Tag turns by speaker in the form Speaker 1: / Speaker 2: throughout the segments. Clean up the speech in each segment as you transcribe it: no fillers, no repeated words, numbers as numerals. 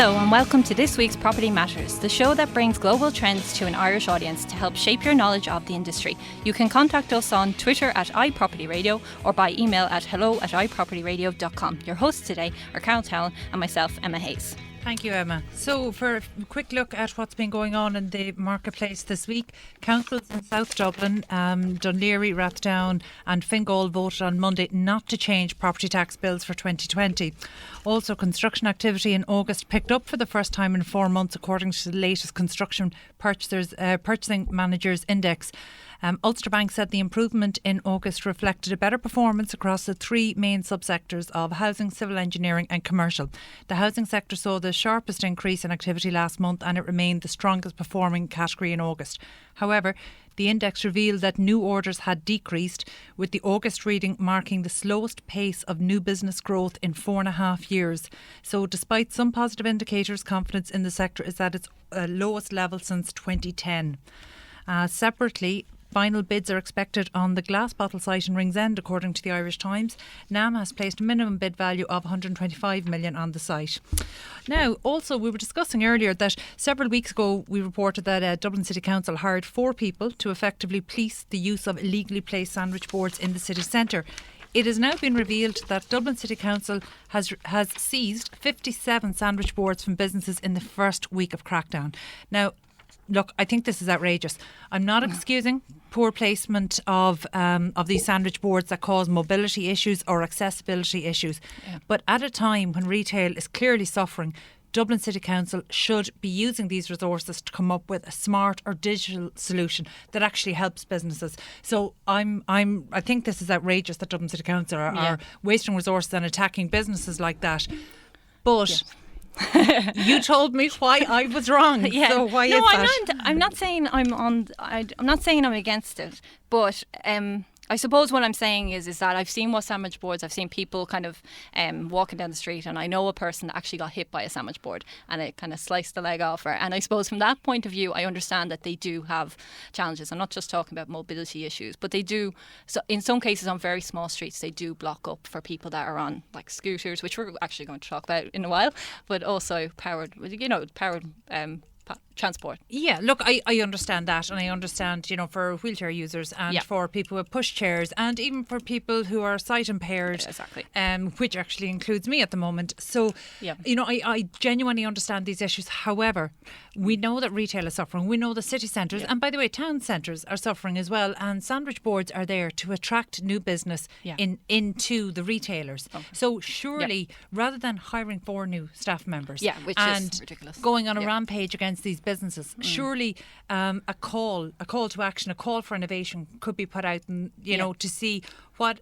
Speaker 1: Hello and welcome to this week's Property Matters, the show that brings global trends to an Irish audience to help shape your knowledge of the industry. You can contact us on Twitter at iPropertyRadio or by email at hello@iPropertyRadio.com. Your hosts today are Carol Tallon and myself, Emma Hayes.
Speaker 2: Thank you, Emma. So for a quick look at what's been going on in the marketplace this week, councils in South Dublin, Dún Laoghaire, Rathdown and Fingal voted on Monday not to change property tax bills for 2020. Also, construction activity in August picked up for the first time in 4 months according to the latest Construction Purchasing Managers Index. Ulster Bank said the improvement in August reflected a better performance across the three main subsectors of housing, civil engineering and commercial. The housing sector saw the sharpest increase in activity last month and it remained the strongest performing category in August. However, the index revealed that new orders had decreased, with the August reading marking the slowest pace of new business growth in 4.5 years. So despite some positive indicators, confidence in the sector is at its lowest level since 2010. Separately, final bids are expected on the glass bottle site in Ringsend, according to the Irish Times. NAM has placed a minimum bid value of 125 million on the site. Now, also, we were discussing earlier that several weeks ago we reported that Dublin City Council hired 4 people to effectively police the use of illegally placed sandwich boards in the city centre. It has now been revealed that Dublin City Council has seized 57 sandwich boards from businesses in the first week of crackdown. Now, look, I think this is outrageous. I'm not excusing poor placement of these sandwich boards that cause mobility issues or accessibility issues. Yeah. But at a time when retail is clearly suffering, Dublin City Council should be using these resources to come up with a smart or digital solution that actually helps businesses. So I think this is outrageous that Dublin City Council are wasting resources and attacking businesses like that. But... Yes. You told me why I was wrong. Yeah. So why is that?
Speaker 1: I'm not saying I'm not saying I'm against it, but I suppose what I'm saying is that I've seen what sandwich boards. I've seen people kind of walking down the street, and I know a person that actually got hit by a sandwich board, and it kind of sliced the leg off her. And I suppose from that point of view, I understand that they do have challenges. I'm not just talking about mobility issues, but they do. So in some cases, on very small streets, they do block up for people that are on like scooters, which we're actually going to talk about in a while, but also powered transport.
Speaker 2: Yeah, look, I understand that, and I understand, for wheelchair users and for people with pushchairs and even for people who are sight impaired,
Speaker 1: exactly.
Speaker 2: Which actually includes me at the moment. So, I genuinely understand these issues. However, we know that retail is suffering. We know the city centres, and by the way, town centres are suffering as well. And sandwich boards are there to attract new business into the retailers. Okay. So surely, rather than hiring 4 new staff members,
Speaker 1: which is ridiculous,
Speaker 2: going on a rampage against these businesses, surely a call to action, a call for innovation could be put out, and to see what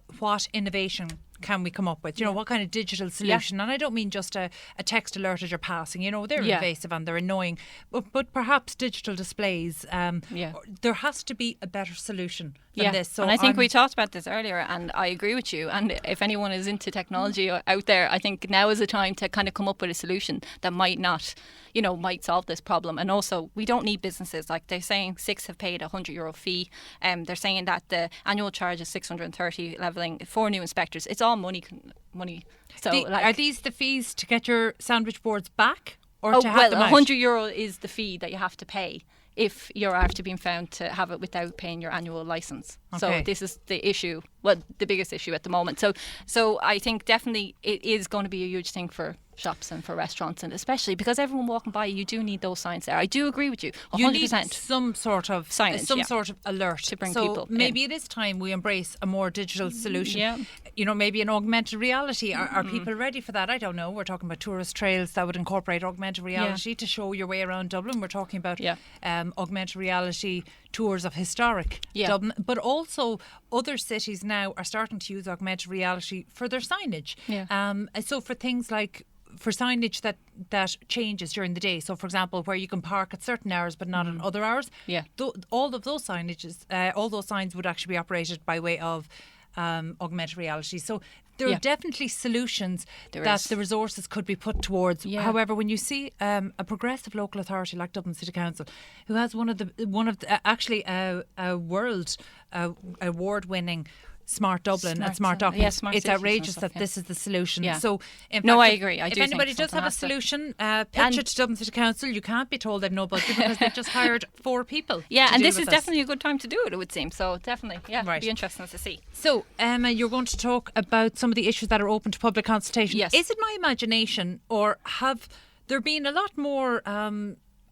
Speaker 2: innovation can we come up with, what kind of digital solution. And I don't mean just a text alert as you're passing, they're invasive and they're annoying, but perhaps digital displays. There has to be a better solution than this. So
Speaker 1: and I think we talked about this earlier, and I agree with you. And if anyone is into technology out there, I think now is the time to kind of come up with a solution that might solve this problem. And also, we don't need businesses. Like they're saying, 6 have paid a €100 fee. They're saying that the annual charge is 630 levelling for new inspectors. It's all money. So
Speaker 2: are these the fees to get your sandwich boards back, or to have them out?
Speaker 1: €100 is the fee that you have to pay if you're after being found to have it without paying your annual licence. Okay. So this is the issue, the biggest issue at the moment. So I think definitely it is going to be a huge thing for shops and for restaurants, and especially because everyone walking by, you do need those signs there. I do agree with you 100%.
Speaker 2: You need some sort of signage, sort of alert
Speaker 1: to bring people
Speaker 2: maybe it is time we embrace a more digital solution. Maybe an augmented reality. Are people ready for that? I don't know. We're talking about tourist trails that would incorporate augmented reality to show your way around Dublin. We're talking about augmented reality tours of historic Dublin, but also other cities now are starting to use augmented reality for their signage. So for things like for signage that changes during the day. So, for example, where you can park at certain hours but not on other hours. All of those all those signs would actually be operated by way of augmented reality. So there are definitely solutions the resources could be put towards. However, when you see a progressive local authority like Dublin City Council, who has one of the actually a world award-winning Smart Dublin and Smart Docking.
Speaker 1: Yeah, smart
Speaker 2: it's
Speaker 1: cities and
Speaker 2: outrageous
Speaker 1: stuff,
Speaker 2: that this is the solution.
Speaker 1: Yeah.
Speaker 2: So, in
Speaker 1: No,
Speaker 2: fact,
Speaker 1: I agree. I
Speaker 2: if
Speaker 1: do think
Speaker 2: anybody does
Speaker 1: something
Speaker 2: have a
Speaker 1: has to-
Speaker 2: solution, pitch it to Dublin City Council. You can't be told they've no budget because they've just hired 4 people.
Speaker 1: Yeah,
Speaker 2: to
Speaker 1: and
Speaker 2: deal
Speaker 1: this
Speaker 2: with
Speaker 1: is definitely a good time to do it, it would seem. So definitely, yeah,
Speaker 2: Right.
Speaker 1: it'd be interesting to see.
Speaker 2: So, Emma, you're going to talk about some of the issues that are open to public consultation.
Speaker 1: Yes.
Speaker 2: Is it my imagination, or have there been a lot more,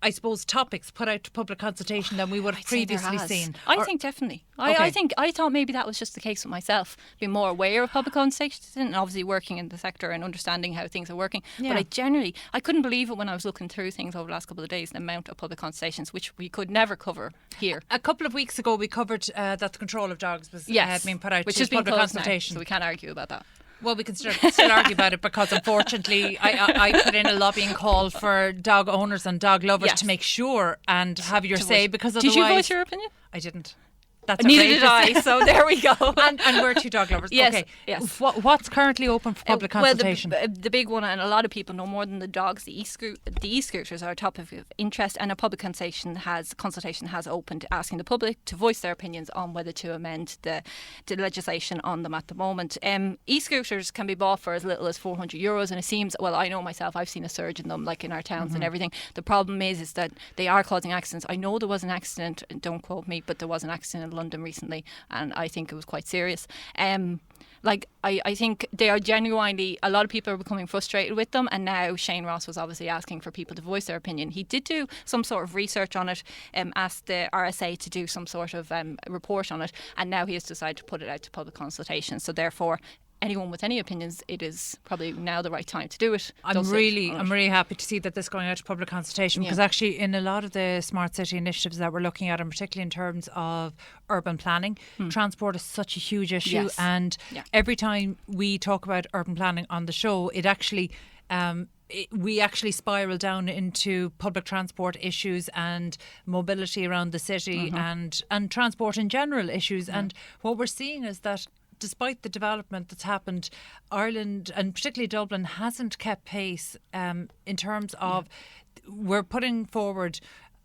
Speaker 2: I suppose, topics put out to public consultation than we would have
Speaker 1: I'd say there
Speaker 2: previously
Speaker 1: has.
Speaker 2: seen?
Speaker 1: I think definitely.
Speaker 2: Okay.
Speaker 1: I thought maybe that was just the case with myself, being more aware of public consultation and obviously working in the sector and understanding how things are working.
Speaker 2: Yeah.
Speaker 1: But I couldn't believe it when I was looking through things over the last couple of days, the amount of public consultations which we could never cover here.
Speaker 2: A couple of weeks ago, we covered that the control of dogs was being put out
Speaker 1: which
Speaker 2: to
Speaker 1: has been
Speaker 2: public
Speaker 1: closed
Speaker 2: consultation.
Speaker 1: now, so we can't argue about that.
Speaker 2: Well, we can still argue about it because unfortunately I put in a lobbying call for dog owners and dog lovers
Speaker 1: Yes.
Speaker 2: to make sure and have your
Speaker 1: To
Speaker 2: say
Speaker 1: voice.
Speaker 2: because
Speaker 1: Did
Speaker 2: otherwise...
Speaker 1: you voice your opinion?
Speaker 2: I didn't. That's
Speaker 1: Neither did
Speaker 2: outrageous.
Speaker 1: I, so there we go.
Speaker 2: and we're 2 dog lovers.
Speaker 1: Yes,
Speaker 2: Okay.
Speaker 1: yes.
Speaker 2: What's currently open for public consultation?
Speaker 1: Well, the big one, and a lot of people know more than the dogs, the e-scooters are a topic of interest, and a public consultation has opened, asking the public to voice their opinions on whether to amend the legislation on them at the moment. E-scooters can be bought for as little as €400, and it seems, well, I know myself, I've seen a surge in them, like in our towns and everything. The problem is that they are causing accidents. I know there was an accident, don't quote me, but there was an accident in London recently, and I think it was quite serious. I think they are genuinely, a lot of people are becoming frustrated with them, and now Shane Ross was obviously asking for people to voice their opinion. He did do some sort of research on it, asked the RSA to do some sort of report on it, and now he has decided to put it out to public consultation. So therefore, anyone with any opinions, it is probably now the right time to do it.
Speaker 2: I'm really happy to see that this going out to public consultation because actually in a lot of the smart city initiatives that we're looking at, and particularly in terms of urban planning, transport is such a huge issue.
Speaker 1: Yes.
Speaker 2: And every time we talk about urban planning on the show, it actually we actually spiral down into public transport issues and mobility around the city and transport in general issues. And what we're seeing is that despite the development that's happened, Ireland and particularly Dublin hasn't kept pace in terms of we're putting forward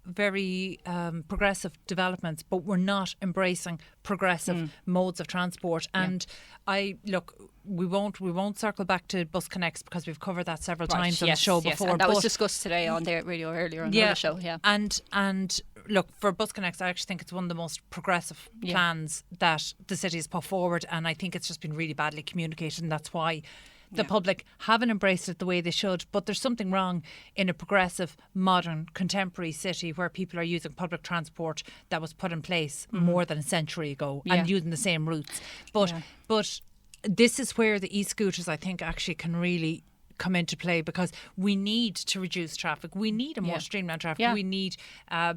Speaker 2: very progressive developments, but we're not embracing progressive modes of transport. And we won't circle back to bus connects because we've covered that several times on the show before.
Speaker 1: And that was discussed today on the radio earlier on the show. Yeah,
Speaker 2: and look, for bus connects, I actually think it's one of the most progressive plans that the city has put forward, and I think it's just been really badly communicated, and that's why the public haven't embraced it the way they should. But there's something wrong in a progressive, modern, contemporary city where people are using public transport that was put in place more than a century ago and using the same routes. But this is where the e-scooters, I think, actually can really come into play because we need to reduce traffic. We need a more streamlined traffic. We need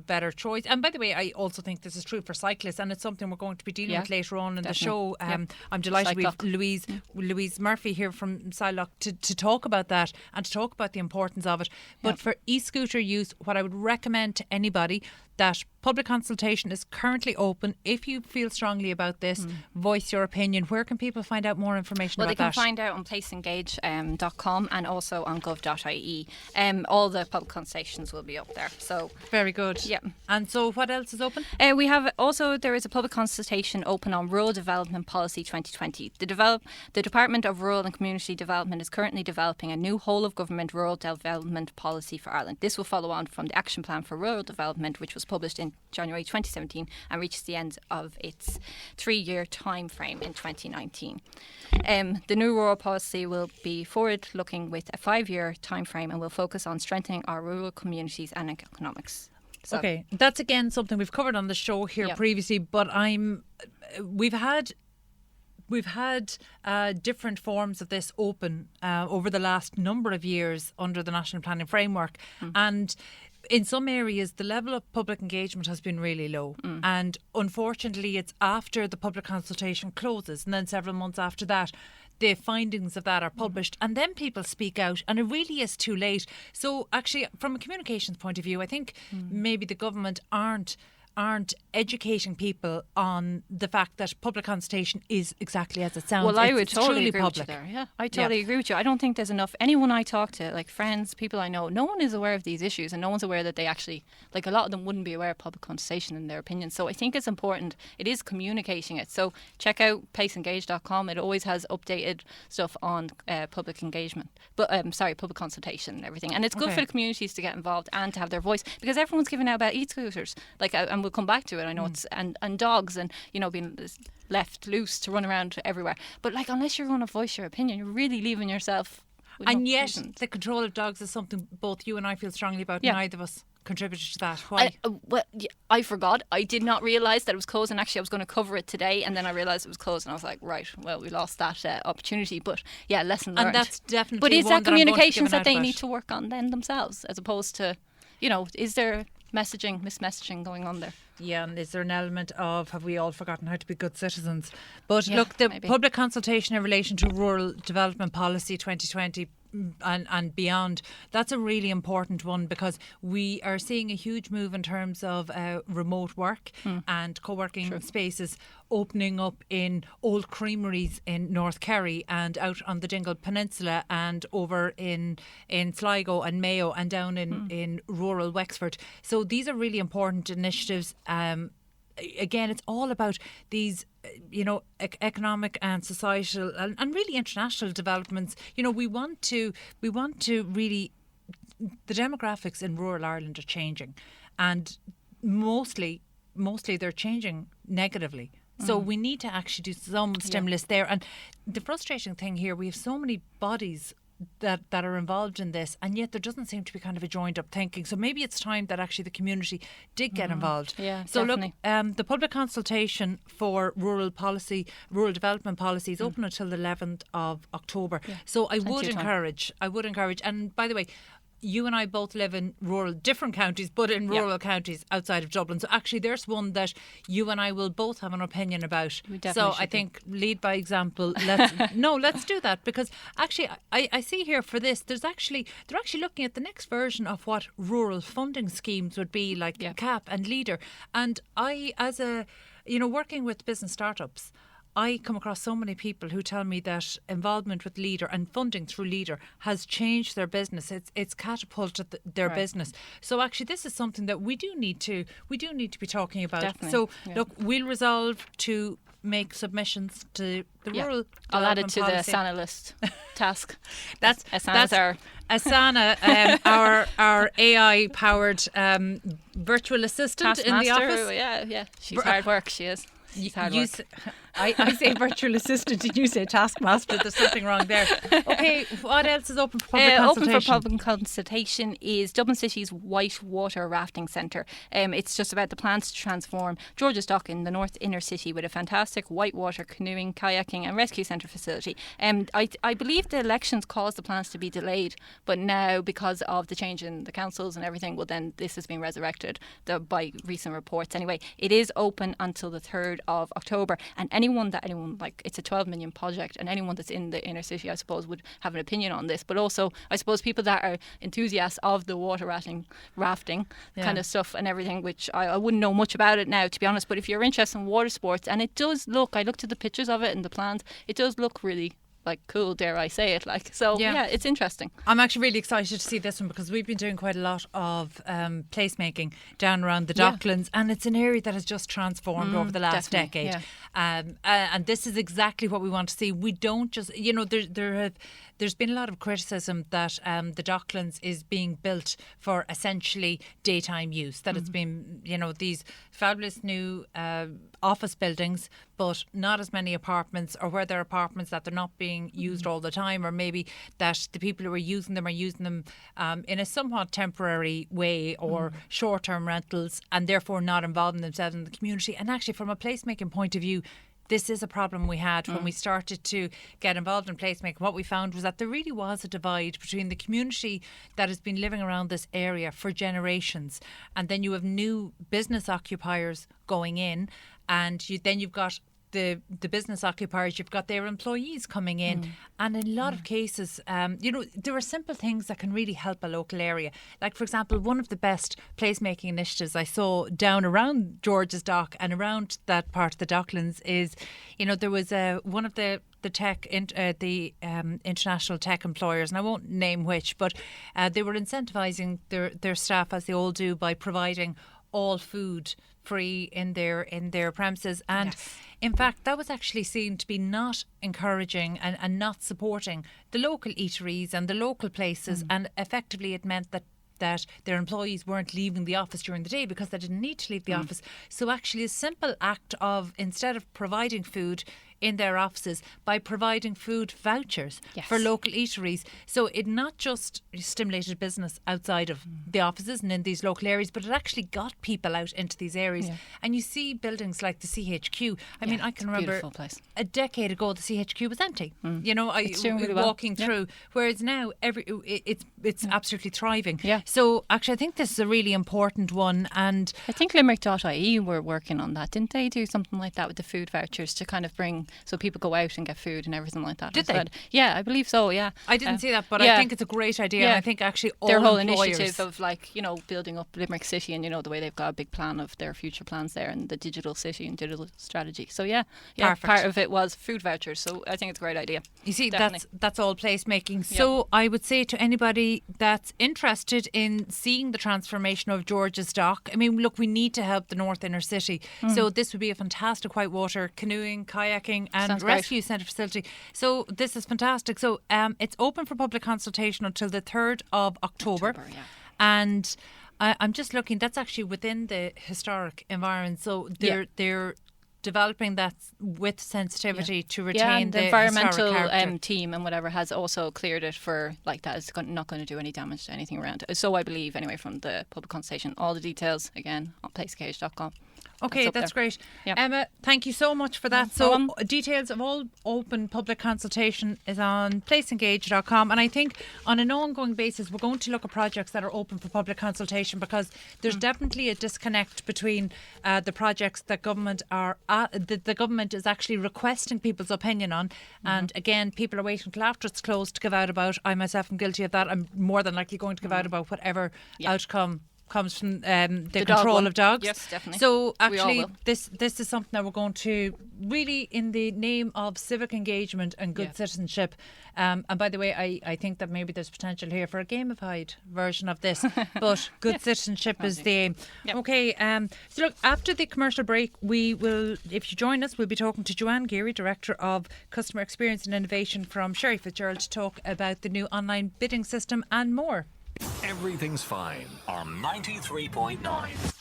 Speaker 2: better choice. And by the way, I also think this is true for cyclists, and it's something we're going to be dealing with later on in the show. I'm delighted we have Louise Murphy here from Cyc-Lok to talk about that and to talk about the importance of it. But for e-scooter use, what I would recommend to anybody, that public consultation is currently open. If you feel strongly about this, voice your opinion. Where can people find out more information about that?
Speaker 1: Well, they can find out on placeengage.com and also on gov.ie. All the public consultations will be up there. So
Speaker 2: very good.
Speaker 1: Yeah.
Speaker 2: And so what else is open?
Speaker 1: We have also, there is a public consultation open on Rural Development Policy 2020. The Department of Rural and Community Development is currently developing a new whole of government rural development policy for Ireland. This will follow on from the Action Plan for Rural Development, which was published in January 2017 and reaches the end of its 3-year time frame in 2019. The new rural policy will be forward-looking with a 5-year time frame and will focus on strengthening our rural communities and economics. So,
Speaker 2: okay, that's again something we've covered on the show here previously, but we've had different forms of this open over the last number of years under the National Planning Framework, and in some areas the level of public engagement has been really low, and unfortunately it's after the public consultation closes and then several months after that the findings of that are published and then people speak out, and it really is too late. So actually, from a communications point of view, I think maybe the government aren't aren't educating people on the fact that public consultation is exactly as it sounds.
Speaker 1: Well, I would
Speaker 2: it's
Speaker 1: totally
Speaker 2: truly
Speaker 1: agree
Speaker 2: public.
Speaker 1: with you there. Yeah, I totally agree with you. I don't think there's enough. Anyone I talk to, like friends, people I know, no one is aware of these issues, and no one's aware that they actually, like a lot of them wouldn't be aware of public consultation in their opinion. So I think it's important. It is communicating it. So check out placeengage.com. It always has updated stuff on public engagement, but public consultation and everything. And it's good for the communities to get involved and to have their voice, because everyone's giving out about e-scooters, like, and we'll come back to it. I know it's and dogs, and being left loose to run around everywhere. But like, unless you're going to voice your opinion, you're really leaving yourself.
Speaker 2: And yet, the control of dogs is something both you and I feel strongly about. Yeah. Neither of us contributed to that. Why?
Speaker 1: I forgot. I did not realise that it was closed, and actually I was going to cover it today, and then I realised it was closed, and I was like, right, well, we lost that opportunity. But yeah, lesson learned.
Speaker 2: And that's definitely.
Speaker 1: But is that communications that they
Speaker 2: about.
Speaker 1: need to work on then themselves, as opposed to, is there mismessaging going on there?
Speaker 2: Yeah, and is there an element of, have we all forgotten how to be good citizens? But look, the
Speaker 1: maybe.
Speaker 2: Public consultation in relation to Rural Development Policy 2020 and beyond, that's a really important one, because we are seeing a huge move in terms of remote work and co-working spaces opening up in old creameries in North Kerry and out on the Dingle Peninsula and over in Sligo and Mayo and down in rural Wexford. So these are really important initiatives. Again, it's all about these, economic and societal and really international developments. We want to really, the demographics in rural Ireland are changing, and mostly they're changing negatively. So we need to actually do some stimulus there. And the frustrating thing here, we have so many bodies that are involved in this, and yet there doesn't seem to be kind of a joined up thinking. So maybe it's time that actually the community did get involved.
Speaker 1: Yeah,
Speaker 2: so
Speaker 1: definitely.
Speaker 2: Look, the public consultation for rural development policy is open until the 11th of October. Yeah. So I would encourage, and by the way, you and I both live in different counties, but in rural counties outside of Dublin. So actually there's one that you and I will both have an opinion about. So I think lead by example. Let's do that, because actually I see here for this, they're actually looking at the next version of what rural funding schemes would be, like CAP and Leader. And I, as working with business startups, I come across so many people who tell me that involvement with Leader and funding through Leader has changed their business. It's catapulted their business. So actually, this is something that we do need to be talking about.
Speaker 1: Definitely.
Speaker 2: So look, we'll resolve to make submissions to the rural.
Speaker 1: I'll add it to
Speaker 2: policy.
Speaker 1: the Asana list task.
Speaker 2: That's
Speaker 1: our
Speaker 2: Asana, our AI powered virtual assistant in the office.
Speaker 1: Yeah, she's hard work. She is.
Speaker 2: I say virtual assistant and you say taskmaster. There's something wrong there. Okay, what else is open for public consultation?
Speaker 1: Open for public consultation is Dublin City's Whitewater Rafting Centre. It's just about the plans to transform George's Dock in the North Inner City with a fantastic whitewater canoeing, kayaking and rescue centre facility. I believe the elections caused the plans to be delayed, but now because of the change in the councils and everything, well then this has been resurrected by recent reports. Anyway, it is open until the 3rd of October, and anyone like, it's a 12 million project, and anyone that's in the inner city I suppose would have an opinion on this, but also I suppose people that are enthusiasts of the water rafting kind of stuff and everything, which I wouldn't know much about it now, to be honest, but if you're interested in water sports, and it does look, I looked at the pictures of it and the plans, it does look really like cool, dare I say it, like, so yeah, it's interesting.
Speaker 2: I'm actually really excited to see this one, because we've been doing quite a lot of placemaking down around the Docklands, and it's an area that has just transformed over the last decade. And this is exactly what we want to see. We don't just, there's been a lot of criticism that the Docklands is being built for essentially daytime use, that it's been, these fabulous new office buildings, but not as many apartments, or where there are apartments that they're not being used all the time, or maybe that the people who are using them in a somewhat temporary way, or short-term rentals, and therefore not involving themselves in the community. And actually, from a placemaking point of view, this is a problem we had when we started to get involved in placemaking. What we found was that there really was a divide between the community that has been living around this area for generations, and then you have new business occupiers going in, and then you've got the business occupiers, you've got their employees coming in, and in a lot of cases, there are simple things that can really help a local area. Like, for example, one of the best placemaking initiatives I saw down around George's Dock and around that part of the Docklands is, there was one of the international tech employers, and I won't name which, but they were incentivising their staff, as they all do, by providing all food free in their premises. And in fact, that was actually seen to be not encouraging and not supporting the local eateries and the local places, and effectively it meant that their employees weren't leaving the office during the day because they didn't need to leave the office. So actually a simple act of, instead of providing food in their offices, by providing food vouchers for local eateries. So it not just stimulated business outside of the offices and in these local areas, but it actually got people out into these areas. Yeah. And you see buildings like the CHQ. I mean, I can remember a decade ago the CHQ was empty. It's doing really walking through, whereas now it's absolutely thriving. Yeah. So actually I think this is a really important one, and
Speaker 1: I think Limerick.ie were working on that. Didn't they do something like that with the food vouchers to kind of bring, so people go out and get food and everything like that?
Speaker 2: Did they?
Speaker 1: Yeah, I believe so, yeah.
Speaker 2: I didn't see that, but I think it's a great idea. And I think actually all
Speaker 1: their whole
Speaker 2: employers,
Speaker 1: initiative of building up Limerick City, and the way they've got a big plan of their future plans there and the digital city and digital strategy. So part of it was food vouchers. So I think it's a great idea.
Speaker 2: You see, that's all placemaking. So I would say to anybody that's interested in seeing the transformation of George's Dock, I mean, look, we need to help the North Inner City. So this would be a fantastic whitewater canoeing, kayaking and rescue centre facility. So this is fantastic. So it's open for public consultation until the 3rd of October. And I'm just looking, that's actually within the historic environment. So they're developing that with sensitivity to retain
Speaker 1: the
Speaker 2: environmental
Speaker 1: team and whatever has also cleared it for that it's not going to do any damage to anything around it. So I believe anyway from the public consultation. All the details again on placecage.com.
Speaker 2: Okay, that's great. Yep. Emma, thank you so much for that. So details of all open public consultation is on placeengage.com, and I think on an ongoing basis we're going to look at projects that are open for public consultation, because there's definitely a disconnect between the projects that government the government is actually requesting people's opinion on, and again people are waiting until after it's closed to give out about. I myself am guilty of that. I'm more than likely going to give out about whatever outcome comes from the control of dogs.
Speaker 1: Yes, definitely.
Speaker 2: So actually this is something that we're going to really, in the name of civic engagement and good citizenship, and by the way I think that maybe there's potential here for a gamified version of this, but good citizenship is the aim. Okay, so look, after the commercial break we will, if you join us, we'll be talking to Joanne Geary, Director of Customer Experience and Innovation from Sherry FitzGerald, to talk about the new online bidding system and more.
Speaker 3: Everything's fine on 93.9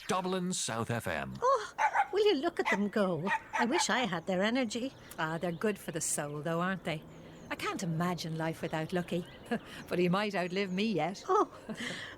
Speaker 3: Dublin South FM.
Speaker 4: Oh, will you look at them go? I wish I had their energy.
Speaker 5: They're good for the soul though, aren't they? I can't imagine life without Lucky. But he might outlive me yet.
Speaker 4: Oh,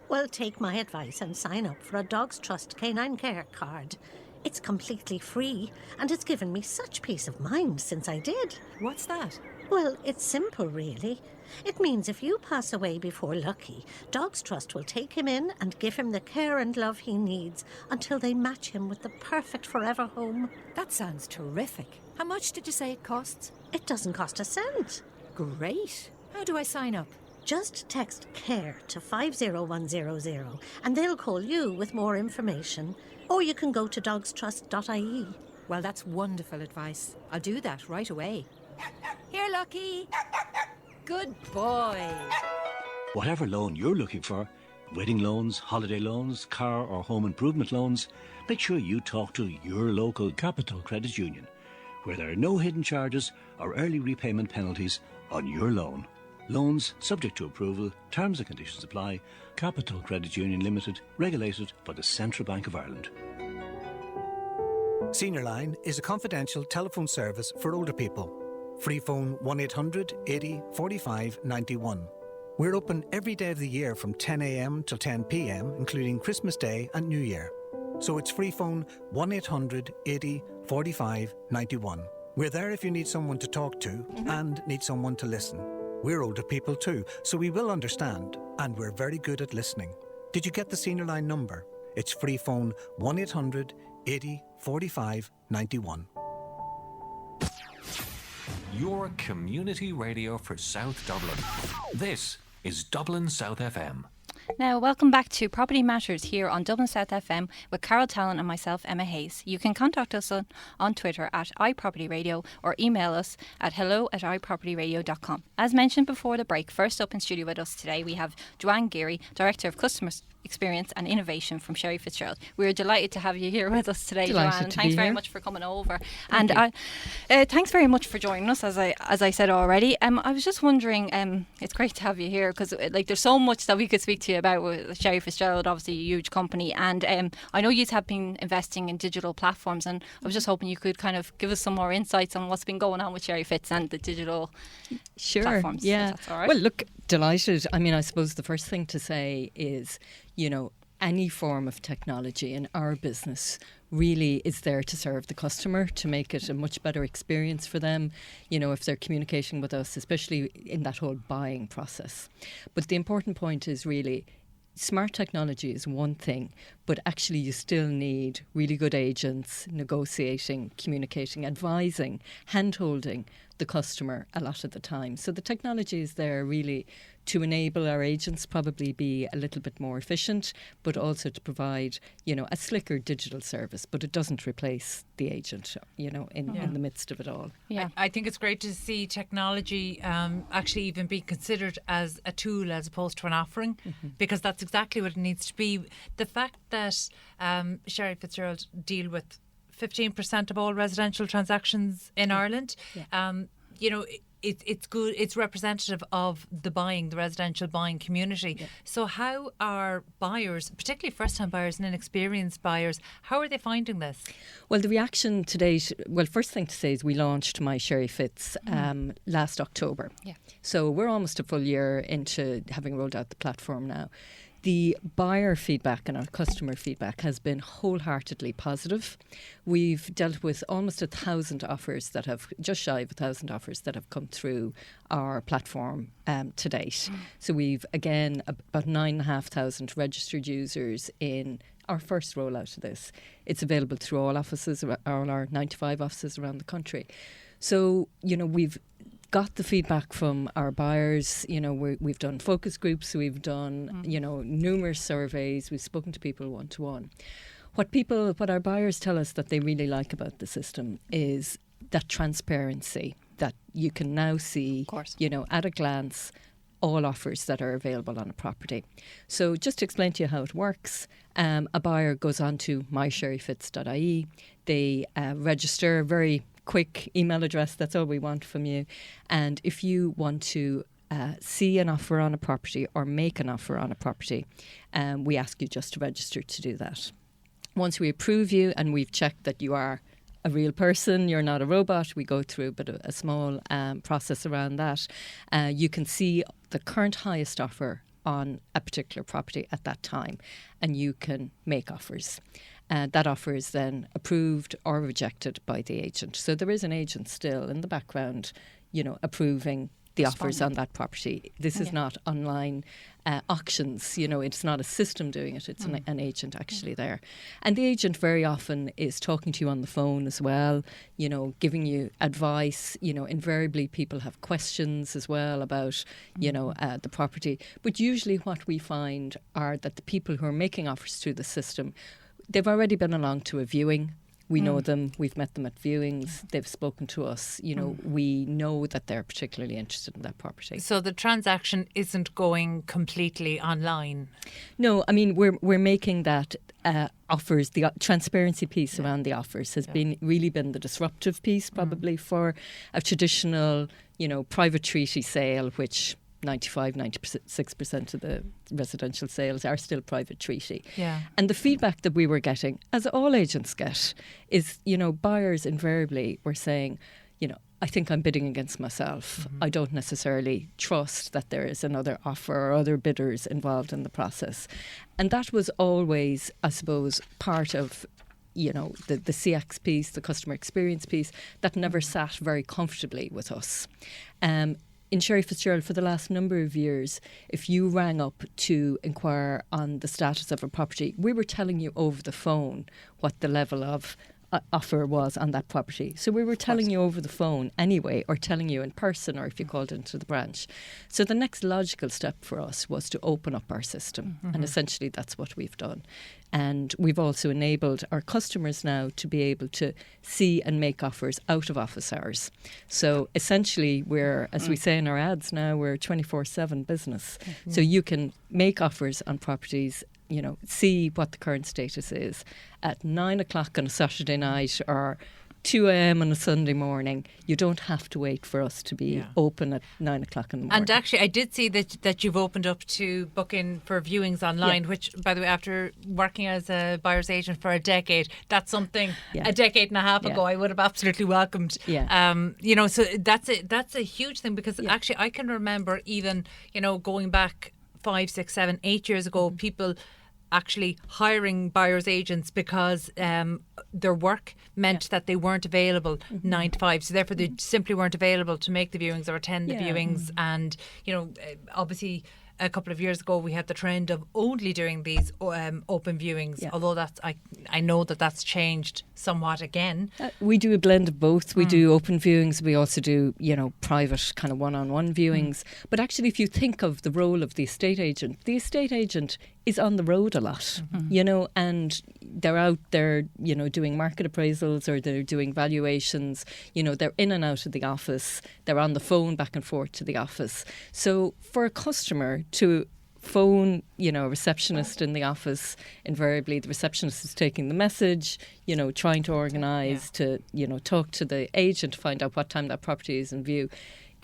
Speaker 4: well, take my advice and sign up for a Dogs Trust Canine Care card. It's completely free, and it's given me such peace of mind since I did.
Speaker 5: What's that?
Speaker 4: Well, it's simple, really. It means if you pass away before Lucky, Dogs Trust will take him in and give him the care and love he needs until they match him with the perfect forever home.
Speaker 5: That sounds terrific. How much did you say it costs?
Speaker 4: It doesn't cost a cent.
Speaker 5: Great. How do I sign up?
Speaker 4: Just text CARE to 50100 and they'll call you with more information. Or you can go to dogstrust.ie.
Speaker 5: Well, that's wonderful advice. I'll do that right away. Here, Lucky. Good boy.
Speaker 6: Whatever loan you're looking for, wedding loans, holiday loans, car or home improvement loans, make sure you talk to your local Capital Credit Union, where there are no hidden charges or early repayment penalties on your loan. Loans subject to approval, terms and conditions apply. Capital Credit Union Limited, regulated by the Central Bank of Ireland.
Speaker 7: Senior Line is a confidential telephone service for older people. Free phone 1800 80 45 91. We're open every day of the year from 10 a.m. till 10 p.m, including Christmas Day and New Year. So it's free phone 1800 80 45 91. We're there if you need someone to talk to and need someone to listen. We're older people too, so we will understand, and we're very good at listening. Did you get the Senior Line number? It's free phone 1800 80 45 91.
Speaker 3: your community radio for South Dublin. This is Dublin South FM.
Speaker 1: Now, welcome back to Property Matters here on Dublin South FM with Carol Tallon and myself, Emma Hayes. You can contact us on Twitter at iPropertyRadio or email us at hello@iPropertyRadio.com. As mentioned before the break, first up in studio with us today we have Joanne Geary, Director of Customer Experience and Innovation from Sherry FitzGerald. We're delighted to have you here with us today, Joanne. And thanks very much for coming over. Thanks very much for joining us, as I said already. I was just wondering, it's great to have you here because there's so much that we could speak to you about with Sherry FitzGerald, obviously a huge company, and I know you have been investing in digital platforms, and I was just hoping you could kind of give us some more insights on what's been going on with Sherry Fitz and the digital platforms.
Speaker 8: Yeah.
Speaker 1: If that's all right.
Speaker 8: Well, look, delighted. I mean, I suppose the first thing to say is, any form of technology in our business really is there to serve the customer, to make it a much better experience for them, if they're communicating with us, especially in that whole buying process. But the important point is really, smart technology is one thing, but actually you still need really good agents negotiating, communicating, advising, hand-holding the customer a lot of the time. So the technology is there really to enable our agents probably be a little bit more efficient, but also to provide, a slicker digital service. But it doesn't replace the agent, in the midst of it all.
Speaker 2: Yeah, I think it's great to see technology actually even be considered as a tool as opposed to an offering, because that's exactly what it needs to be. The fact that Sherry FitzGerald deal with 15% of all residential transactions in Ireland, it's good. It's representative of the residential buying community. Yeah. So how are buyers, particularly first-time buyers and inexperienced buyers, how are they finding this?
Speaker 8: Well, the reaction to date, first thing to say is we launched My Sherry Fitz last October. Yeah. So we're almost a full year into having rolled out the platform now. The buyer feedback and our customer feedback has been wholeheartedly positive. We've dealt with almost 1,000 offers that have, just shy of 1,000 offers that have come through our platform to date. So we've, again, about 9,500 registered users in our first rollout of this. It's available through all offices, all our 95 offices around the country. So, we've got the feedback from our buyers. We've done focus groups, we've done numerous surveys, we've spoken to people one-to-one. What our buyers tell us that they really like about the system is that transparency, that you can now see, at a glance, all offers that are available on a property. So just to explain to you how it works, a buyer goes on to mysherryfitz.ie, they register very quick email address, that's all we want from you. And if you want to see an offer on a property or make an offer on a property, we ask you just to register to do that. Once we approve you and we've checked that you are a real person, you're not a robot, we go through a small process around that. You can see the current highest offer on a particular property at that time, and you can make offers. That offer is then approved or rejected by the agent. So there is an agent still in the background, approving the offers on that property. This is not online auctions, it's not a system doing it, it's an agent actually there. And the agent very often is talking to you on the phone as well, giving you advice. Invariably people have questions as well about, the property. But usually what we find are that the people who are making offers through the system, they've already been along to a viewing. We know them, we've met them at viewings, they've spoken to us, we know that they're particularly interested in that property.
Speaker 2: So the transaction isn't going completely online?
Speaker 8: No, I mean, we're making that offers, the transparency piece around the offers has really been the disruptive piece probably for a traditional, private treaty sale, which 96% of the residential sales are still private treaty. Yeah. And the feedback that we were getting, as all agents get, is, buyers invariably were saying, I think I'm bidding against myself. I don't necessarily trust that there is another offer or other bidders involved in the process. And that was always, I suppose, part of the CX piece, the customer experience piece, that never sat very comfortably with us. In Sherry FitzGerald, for the last number of years, if you rang up to inquire on the status of a property, we were telling you over the phone what the level of offer was on that property. So we were telling you over the phone anyway, or telling you in person, or if you called into the branch. So the next logical step for us was to open up our system. And essentially that's what we've done. And we've also enabled our customers now to be able to see and make offers out of office hours. So essentially we're, as we say in our ads now, we're a 24/7 business. So you can make offers on properties, you know, see what the current status is at 9 o'clock on a Saturday night or 2 a.m. on a Sunday morning. You don't have to wait for us to be open at 9 o'clock in the morning.
Speaker 2: And actually, I did see that you've opened up to book in for viewings online, which, by the way, after working as a buyer's agent for a decade, that's something a decade and a half ago I would have absolutely welcomed. You know, so that's a huge thing, because actually I can remember even, you know, going back 5, 6, 7, 8 years ago, people actually hiring buyer's agents because their work meant that they weren't available 9 to 5, so therefore they simply weren't available to make the viewings or attend the viewings. And you know, obviously a couple of years ago we had the trend of only doing these open viewings, although that's I know that's changed somewhat again.
Speaker 8: We do a blend of both. We do open viewings, we also do, you know, private kind of one-on-one viewings. But actually, if you think of the role of the estate agent is on the road a lot, you know, and they're out there, you know, doing market appraisals, or they're doing valuations, you know, they're in and out of the office, they're on the phone back and forth to the office. So for a customer to phone, you know, a receptionist in the office, invariably the receptionist is taking the message, you know, trying to organise to, you know, talk to the agent to find out what time that property is in view.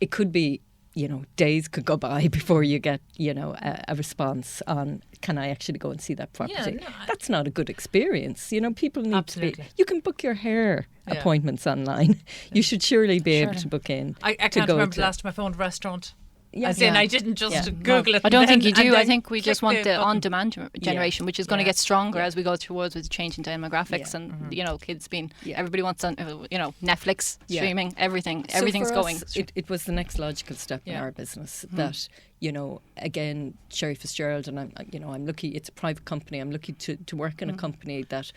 Speaker 8: It could be, you know, days could go by before you get, you know, a response on, can I actually go and see that property? That's not a good experience. You know, people need to be, you can book your hair appointments online. You should surely be able to book in.
Speaker 2: I can't remember the last time I phoned a restaurant. As in, I didn't just Google it.
Speaker 1: I don't think you do. I think we just want the on-demand generation, which is going to get stronger as we go towards with the change in demographics and you know, kids being. Everybody wants on, you know, Netflix streaming, everything.
Speaker 8: So
Speaker 1: everything's
Speaker 8: for
Speaker 1: going.
Speaker 8: us, it was the next logical step in our business that, you know, again, Sherry FitzGerald, and I'm lucky. It's a private company. I'm lucky to work in a company that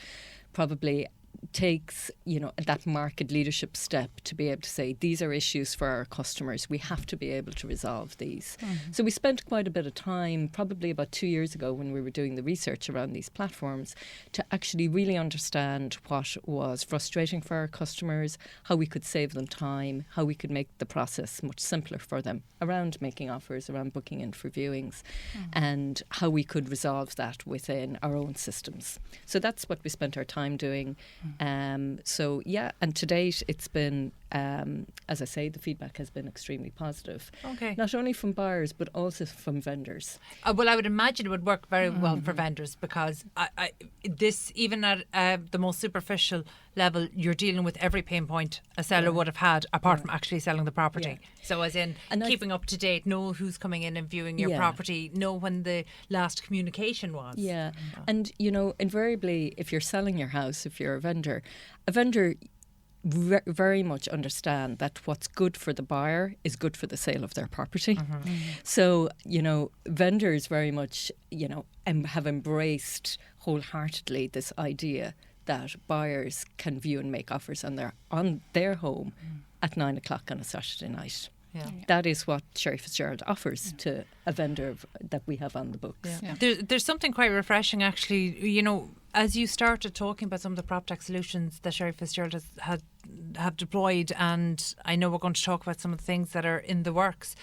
Speaker 8: probably takes, you know, that market leadership step to be able to say, these are issues for our customers, we have to be able to resolve these. So we spent quite a bit of time, probably about 2 years ago, when we were doing the research around these platforms, to actually really understand what was frustrating for our customers, how we could save them time, how we could make the process much simpler for them around making offers, around booking in for viewings, and how we could resolve that within our own systems. So that's what we spent our time doing. So yeah, and to date it's been, as I say, the feedback has been extremely positive. Not only from buyers but also from vendors.
Speaker 2: Well, I would imagine it would work very well for vendors, because this, even at the most superficial level, you're dealing with every pain point a seller would have had, apart from actually selling the property. So as in keeping up to date, know who's coming in and viewing your property, know when the last communication was.
Speaker 8: And you know, invariably, if you're selling your house, if you're a vendor very much understand that what's good for the buyer is good for the sale of their property. So, you know, vendors very much, you know, have embraced wholeheartedly this idea that buyers can view and make offers on their home at 9 o'clock on a Saturday night. That is what Sherry FitzGerald offers to a vendor that we have on the books.
Speaker 2: There's something quite refreshing, actually. You know, as you started talking about some of the proptech solutions that Sherry FitzGerald have deployed, and I know we're going to talk about some of the things that are in the works.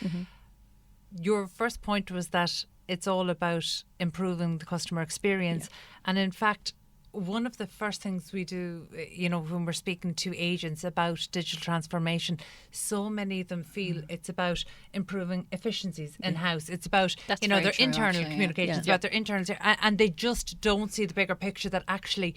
Speaker 2: Your first point was that it's all about improving the customer experience, and in fact, one of the first things we do, you know, when we're speaking to agents about digital transformation, so many of them feel it's about improving efficiencies in-house. It's about, you know, their internal communications, about their internal, and they just don't see the bigger picture, that actually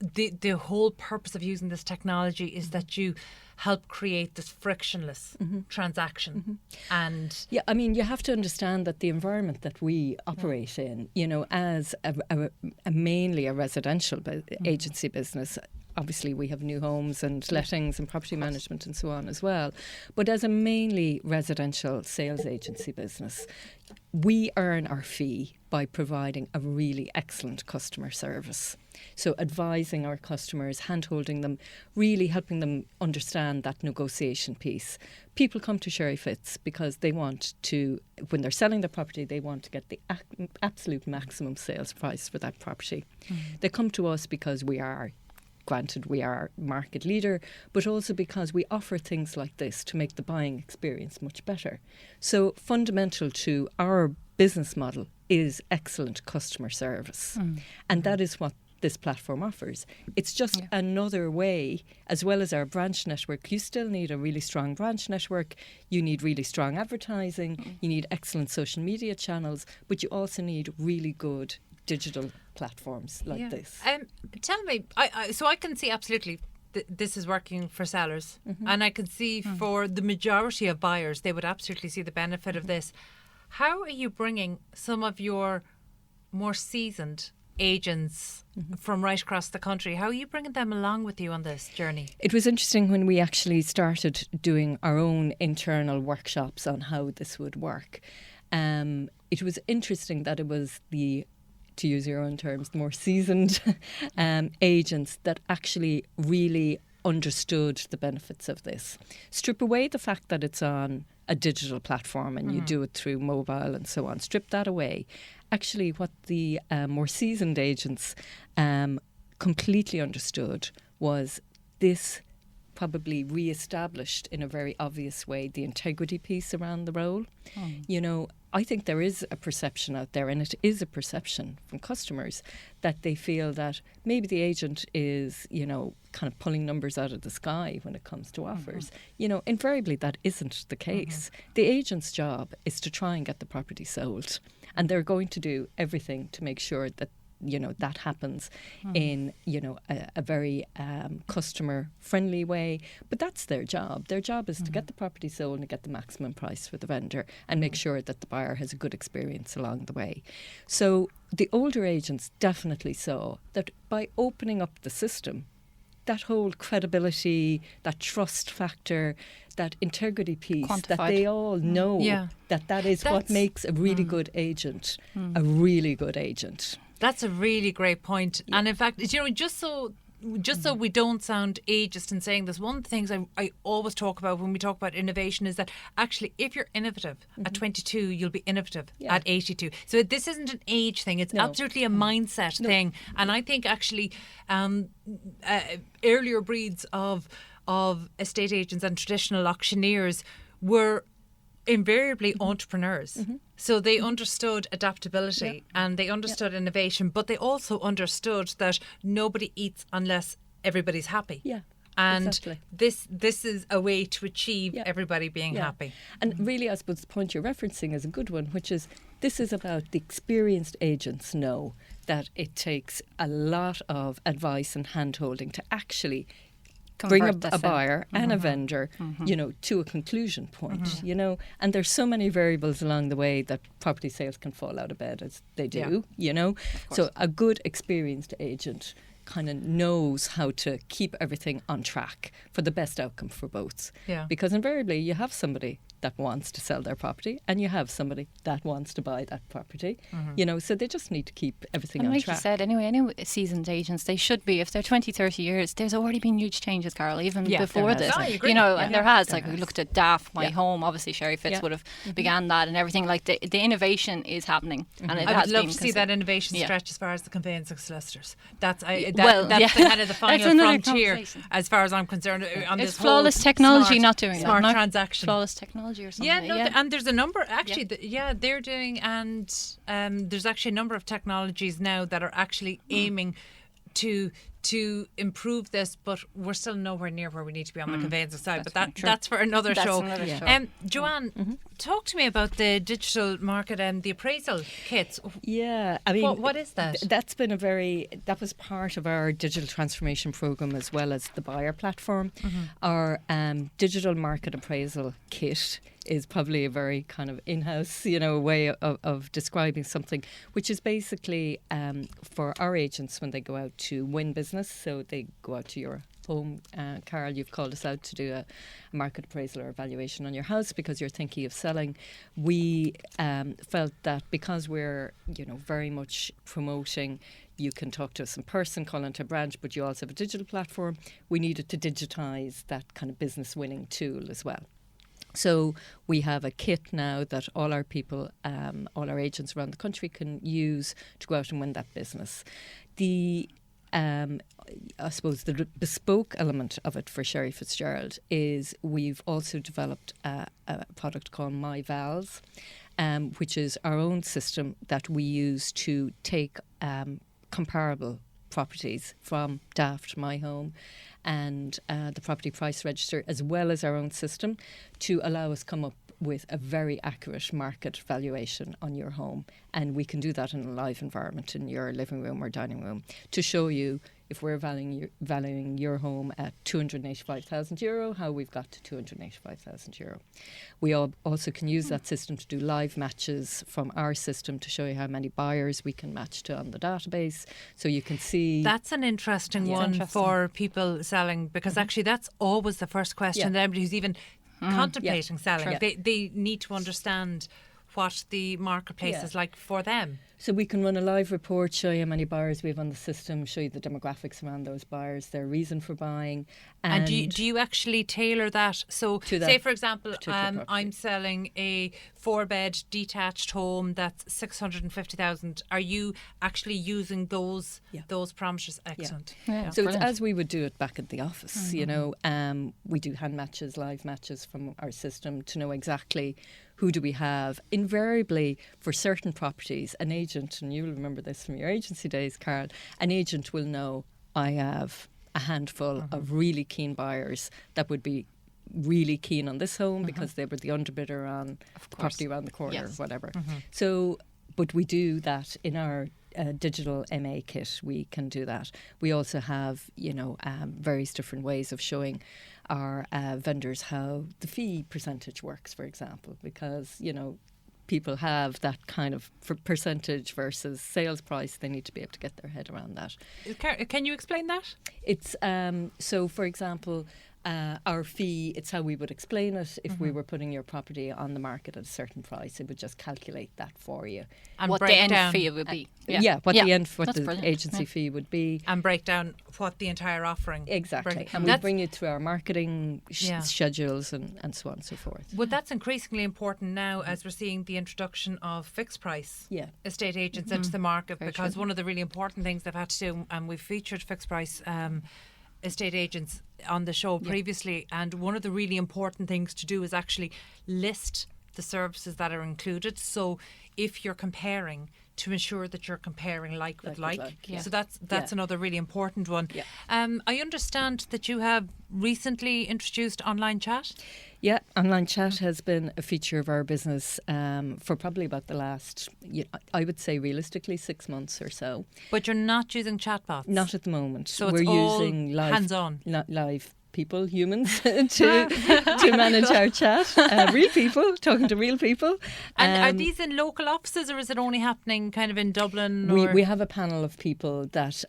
Speaker 2: the whole purpose of using this technology is that you help create this frictionless transaction. And
Speaker 8: I mean, you have to understand that the environment that we operate in, you know, as a mainly a residential agency business, obviously we have new homes and lettings and property management and so on as well. But as a mainly residential sales agency business, we earn our fee by providing a really excellent customer service. So advising our customers, hand-holding them, really helping them understand that negotiation piece. People come to Sherry Fitz because they want to, when they're selling their property, they want to get the absolute maximum sales price for that property. They come to us because we are, granted, we are market leader, but also because we offer things like this to make the buying experience much better. So fundamental to our business model is excellent customer service. And that is what this platform offers. It's just another way, as well as our branch network. You still need a really strong branch network. You need really strong advertising. You need excellent social media channels, but you also need really good digital platforms like this.
Speaker 2: Tell me, so I can see absolutely this is working for sellers, and I can see for the majority of buyers, they would absolutely see the benefit of this. How are you bringing some of your more seasoned agents from right across the country? How are you bringing them along with you on this journey?
Speaker 8: It was interesting when we actually started doing our own internal workshops on how this would work. It was interesting that it was the, to use your own terms, the more seasoned agents that actually really understood the benefits of this. Strip away the fact that it's on a digital platform and you do it through mobile and so on. Strip that away. Actually, what the more seasoned agents completely understood was this probably re-established in a very obvious way the integrity piece around the role. You know, I think there is a perception out there, and it is a perception from customers, that they feel that maybe the agent is, you know, kind of pulling numbers out of the sky when it comes to offers. You know, invariably that isn't the case. The agent's job is to try and get the property sold, and they're going to do everything to make sure that, you know, that happens in, you know, a very customer friendly way. But that's their job. Their job is to get the property sold and get the maximum price for the vendor and make sure that the buyer has a good experience along the way. So the older agents definitely saw that by opening up the system, that whole credibility, that trust factor, that integrity piece, that they all know that is what makes a really good agent a really good agent.
Speaker 2: That's a really great point. And in fact, you know, just so we don't sound ageist in saying this, one of the things I always talk about when we talk about innovation is that actually if you're innovative at 22, you'll be innovative at 82. So this isn't an age thing, it's absolutely a mindset thing. And I think actually earlier breeds of estate agents and traditional auctioneers were invariably entrepreneurs. So they understood adaptability and they understood innovation, but they also understood that nobody eats unless everybody's happy. And this is a way to achieve everybody being happy.
Speaker 8: And really, I suppose the point you're referencing is a good one, which is this is about the experienced agents know that it takes a lot of advice and hand-holding to actually bring a buyer and a vendor, you know, to a conclusion point, you know. And there's so many variables along the way that property sales can fall out of bed as they do, you know. So a good experienced agent kind of knows how to keep everything on track for the best outcome for both. Because invariably you have somebody that wants to sell their property and you have somebody that wants to buy that property, you know, so they just need to keep everything on
Speaker 1: like
Speaker 8: track.
Speaker 1: You said, anyway, any seasoned agents, they should be, if they're 20, 30 years, there's already been huge changes, Carol, even before this. You know, and there has, like we looked at DAF, My Home, obviously Sherry Fitz would have began that and everything, like the innovation is happening. And
Speaker 2: I would love to see that innovation stretch as far as the conveyancing solicitors. That's the kind of the final frontier as far as I'm concerned on
Speaker 1: it's
Speaker 2: this
Speaker 1: flawless
Speaker 2: whole
Speaker 1: technology not doing
Speaker 2: smart
Speaker 1: that.
Speaker 2: transaction.
Speaker 1: Flawless technology or something.
Speaker 2: And there's a number actually they're doing, and there's actually a number of technologies now that are actually aiming to improve this, but we're still nowhere near where we need to be on the conveyancing side. But that's for another show. Joanne, talk to me about the digital market and the appraisal kits.
Speaker 8: I mean,
Speaker 2: what is that?
Speaker 8: That was part of our digital transformation program as well as the buyer platform. Our digital market appraisal kit is probably a very kind of in-house, way of describing something, which is basically for our agents when they go out to win business. So they go out to your home. Carol, you've called us out to do a market appraisal or evaluation on your house because you're thinking of selling. We felt that because we're, very much promoting, you can talk to us in person, call into a branch, but you also have a digital platform. We needed to digitise that kind of business winning tool as well. So we have a kit now that all our people, all our agents around the country can use to go out and win that business. I suppose the bespoke element of it for Sherry FitzGerald is we've also developed a product called My Vals, which is our own system that we use to take comparable properties from Daft, My Home, and the Property Price Register, as well as our own system, to allow us come up with a very accurate market valuation on your home. And we can do that in a live environment in your living room or dining room to show you if we're valuing your home at €285,000, how we've got to €285,000. We also can use that system to do live matches from our system to show you how many buyers we can match to on the database. So you can see...
Speaker 2: That's an interesting one for people selling, because actually that's always the first question that everybody who's even contemplating selling. They need to understand what the marketplace is like for them.
Speaker 8: So we can run a live report, show you how many buyers we have on the system, show you the demographics around those buyers, their reason for buying.
Speaker 2: And do you actually tailor that? So say, for example, I'm selling a 4-bed detached home that's 650,000. Are you actually using those parameters? Excellent.
Speaker 8: Yeah. So it's as we would do it back at the office, we do hand matches, live matches from our system to know exactly who do we have. Invariably, for certain properties, an agent, and you'll remember this from your agency days, Carol, an agent will know I have a handful of really keen buyers that would be really keen on this home because they were the underbidder on the property around the corner or whatever. So, but we do that in our digital MA kit. We can do that. We also have, various different ways of showing our vendors how the fee percentage works, for example, because, people have that kind of percentage versus sales price. They need to be able to get their head around that.
Speaker 2: Can you explain that?
Speaker 8: It's so, for example, our fee, it's how we would explain it. If we were putting your property on the market at a certain price, it would just calculate that for you.
Speaker 1: And what the end fee would be.
Speaker 8: What the agency fee would be.
Speaker 2: And break down what the entire offering.
Speaker 8: Exactly. And we bring it through our marketing schedules and so on and so forth.
Speaker 2: Well, that's increasingly important now as we're seeing the introduction of fixed price estate agents into the market, because one of the really important things they've had to do, and we've featured fixed price estate agents on the show previously, and one of the really important things to do is actually list the services that are included. So if you're comparing, to ensure that you're comparing like with like. So that's another really important one. I understand that you have recently introduced online chat.
Speaker 8: Yeah, online chat has been a feature of our business for probably about the last, I would say realistically, 6 months or so.
Speaker 2: But you're not using chatbots?
Speaker 8: Not at the moment.
Speaker 2: So
Speaker 8: we're
Speaker 2: all
Speaker 8: using
Speaker 2: hands-on?
Speaker 8: Live people, humans, to manage our chat. Real people, talking to real people.
Speaker 2: And are these in local offices, or is it only happening kind of in Dublin?
Speaker 8: We have a panel of people that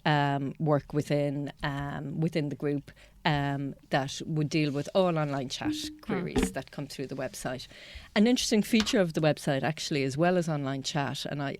Speaker 8: work within the group that would deal with all online chat queries that come through the website. An interesting feature of the website, actually, as well as online chat, and I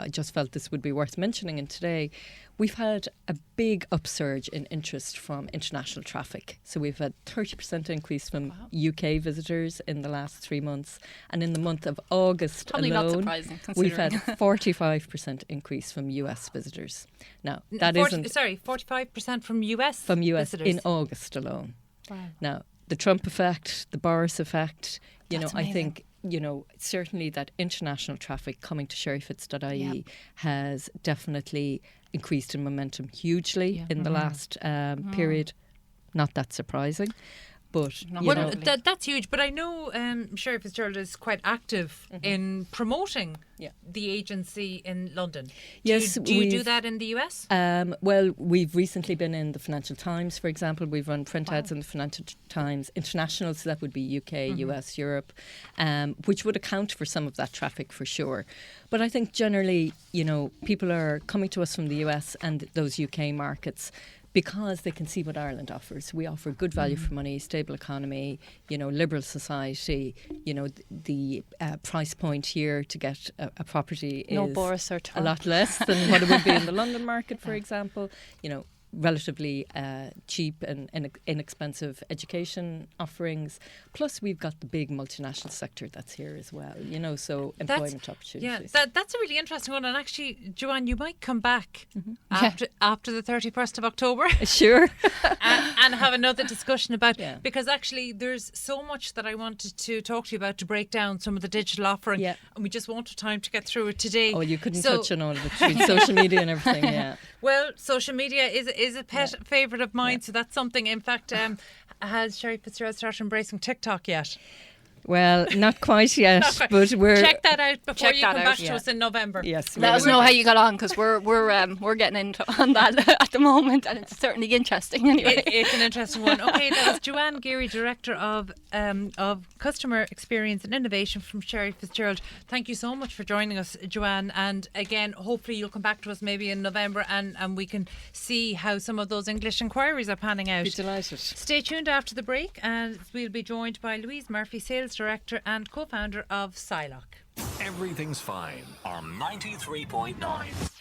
Speaker 8: just felt this would be worth mentioning in today, we've had a big upsurge in interest from international traffic. So we've had 30% increase from UK visitors in the last 3 months. And in the month of August
Speaker 1: probably
Speaker 8: alone,
Speaker 1: not surprising,
Speaker 8: we've had 45% increase from US visitors. Now, that isn't...
Speaker 2: 45% from US
Speaker 8: From US
Speaker 2: visitors.
Speaker 8: in August alone.
Speaker 2: Wow.
Speaker 8: Now, the Trump effect, the Boris effect,
Speaker 1: That's
Speaker 8: I
Speaker 1: amazing.
Speaker 8: think, certainly that international traffic coming to sherryfitz.ie has definitely increased in momentum hugely in the last period. Not that surprising. But
Speaker 2: Well, that's huge. But I know Sherry FitzGerald is quite active in promoting the agency in London.
Speaker 8: Yes,
Speaker 2: do you do that in the US?
Speaker 8: Well, we've recently been in the Financial Times, for example. We've run print ads in the Financial Times International, so that would be UK, US, Europe, which would account for some of that traffic for sure. But I think generally, people are coming to us from the US and those UK markets because they can see what Ireland offers. We offer good value for money, stable economy, liberal society. The price point here to get a property is a lot less than what it would be in the London market, for example. Relatively cheap and inexpensive education offerings. Plus, we've got the big multinational sector that's here as well, so employment opportunities.
Speaker 2: Yeah, that's a really interesting one. And actually, Joanne, you might come back after the 31st of October.
Speaker 8: Sure.
Speaker 2: and have another discussion about, because actually there's so much that I wanted to talk to you about to break down some of the digital offering. Yeah. And we just won't have time to get through it today.
Speaker 8: Oh, you couldn't touch on all of it between social media and everything, yeah.
Speaker 2: Well, social media is a pet favourite of mine, so that's something. In fact, has Sherry FitzGerald started embracing TikTok yet?
Speaker 8: Well, not quite yet, but we're
Speaker 2: check that out before you come back to us in November.
Speaker 8: Yes,
Speaker 1: let us know how you got on, because we're getting into on that at the moment, and it's certainly interesting. Anyway,
Speaker 2: it's an interesting one. Okay, that was Joanne Geary, Director of Customer Experience and Innovation from Sherry FitzGerald. Thank you so much for joining us, Joanne. And again, hopefully you'll come back to us maybe in November, and we can see how some of those English inquiries are panning out.
Speaker 8: Be delighted.
Speaker 2: Stay tuned after the break, and we'll be joined by Louise Murphy, Sales Director and co-founder of Cyc-Lok.
Speaker 3: Everything's fine on 93.9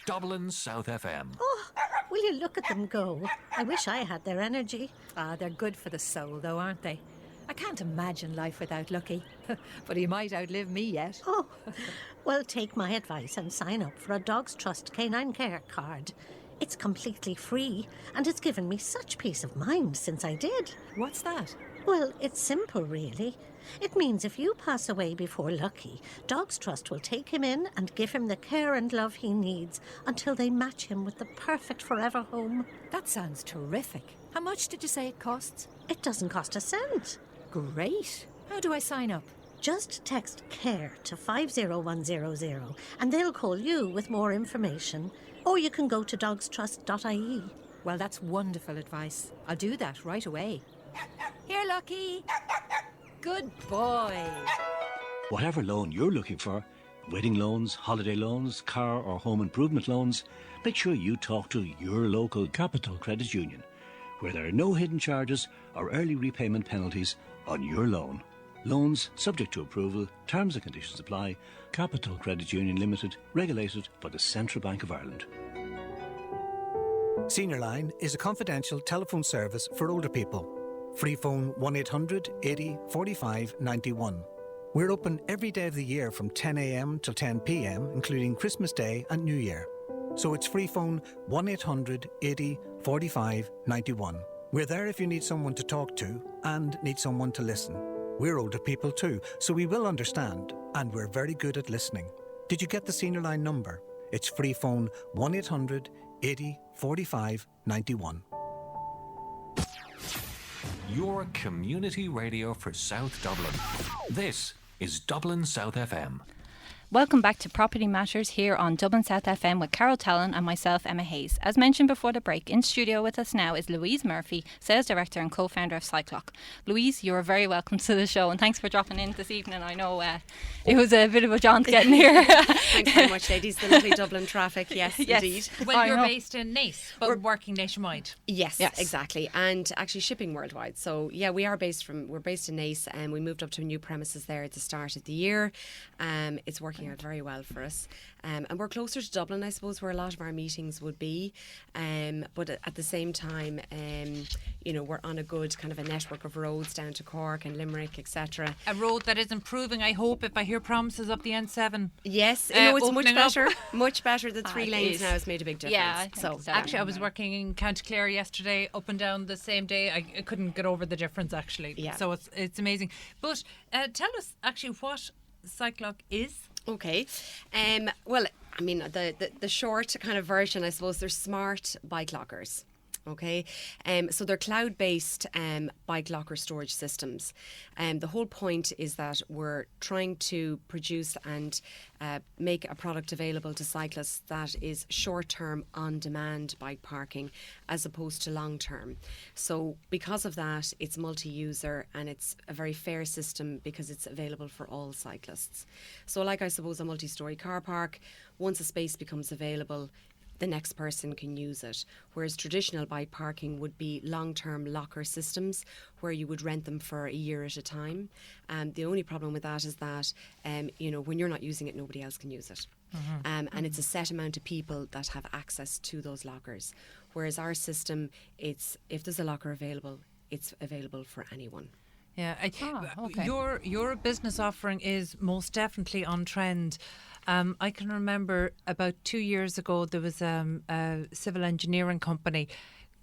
Speaker 3: Dublin South FM.
Speaker 4: Oh, will you look at them go? I wish I had their energy.
Speaker 5: They're good for the soul, though, aren't they? I can't imagine life without Lucky. But he might outlive me yet.
Speaker 4: Oh, well, take my advice and sign up for a Dogs Trust Canine Care card. It's completely free, and it's given me such peace of mind since I did.
Speaker 5: What's that?
Speaker 4: Well, it's simple, really. It means if you pass away before Lucky, Dogs Trust will take him in and give him the care and love he needs until they match him with the perfect forever home.
Speaker 5: That sounds terrific. How much did you say it costs?
Speaker 4: It doesn't cost a cent.
Speaker 5: Great. How do I sign up?
Speaker 4: Just text CARE to 50100 and they'll call you with more information. Or you can go to dogstrust.ie.
Speaker 5: Well, that's wonderful advice. I'll do that right away. Here, Lucky. Good boy.
Speaker 6: Whatever loan you're looking for, wedding loans, holiday loans, car or home improvement loans, make sure you talk to your local Capital Credit Union, where there are no hidden charges or early repayment penalties on your loan. Loans subject to approval, terms and conditions apply. Capital Credit Union Limited, regulated by the Central Bank of Ireland.
Speaker 7: Senior Line is a confidential telephone service for older people. Free phone 1800 80 45 91. We're open every day of the year from 10 a.m. till 10 p.m, including Christmas Day and New Year. So it's free phone 1800 80 45 91. We're there if you need someone to talk to and need someone to listen. We're older people too, so we will understand, and we're very good at listening. Did you get the Senior Line number? It's free phone 1800 80 45 91.
Speaker 3: Your community radio for South Dublin. This is Dublin South FM.
Speaker 1: Welcome back to Property Matters here on Dublin South FM with Carol Tallon and myself, Emma Hayes. As mentioned before the break, in studio with us now is Louise Murphy, Sales Director and co-founder of Cyc-Lok. Louise, you are very welcome to the show, and thanks for dropping in this evening. I know it was a bit of a jaunt getting here.
Speaker 9: Thanks very much, ladies. The lovely Dublin traffic, yes, indeed.
Speaker 2: Well, you're based in Naas, but we're working nationwide.
Speaker 9: Yes, exactly, and actually shipping worldwide. So yeah, we're based in Naas, and we moved up to new premises there at the start of the year. It's working out very well for us. And we're closer to Dublin, I suppose, where a lot of our meetings would be. But at the same time, we're on a good kind of a network of roads down to Cork and Limerick, etc.
Speaker 2: A road that is improving, I hope, if I hear promises up the N7.
Speaker 9: Yes, it's much better. Much better. The 3 lanes now has made a big difference.
Speaker 1: Yeah,
Speaker 9: so
Speaker 2: actually, I was working in County Clare yesterday, up and down the same day. I couldn't get over the difference, actually. Yeah. So it's amazing. But tell us, actually, what Cyc-Lok is.
Speaker 9: Okay. Well, I mean, the short kind of version, I suppose, they're smart bike lockers. Okay, so they're cloud-based bike locker storage systems. The whole point is that we're trying to produce and make a product available to cyclists that is short-term, on-demand bike parking as opposed to long-term. So because of that, it's multi-user and it's a very fair system because it's available for all cyclists. So like I suppose a multi-storey car park, once a space becomes available, the next person can use it. Whereas traditional bike parking would be long-term locker systems where you would rent them for a year at a time. The only problem with that is that, when you're not using it, nobody else can use it. And it's a set amount of people that have access to those lockers. Whereas our system, it's if there's a locker available, it's available for anyone.
Speaker 2: Yeah,
Speaker 1: okay.
Speaker 2: Your business offering is most definitely on trend. I can remember about 2 years ago there was a civil engineering company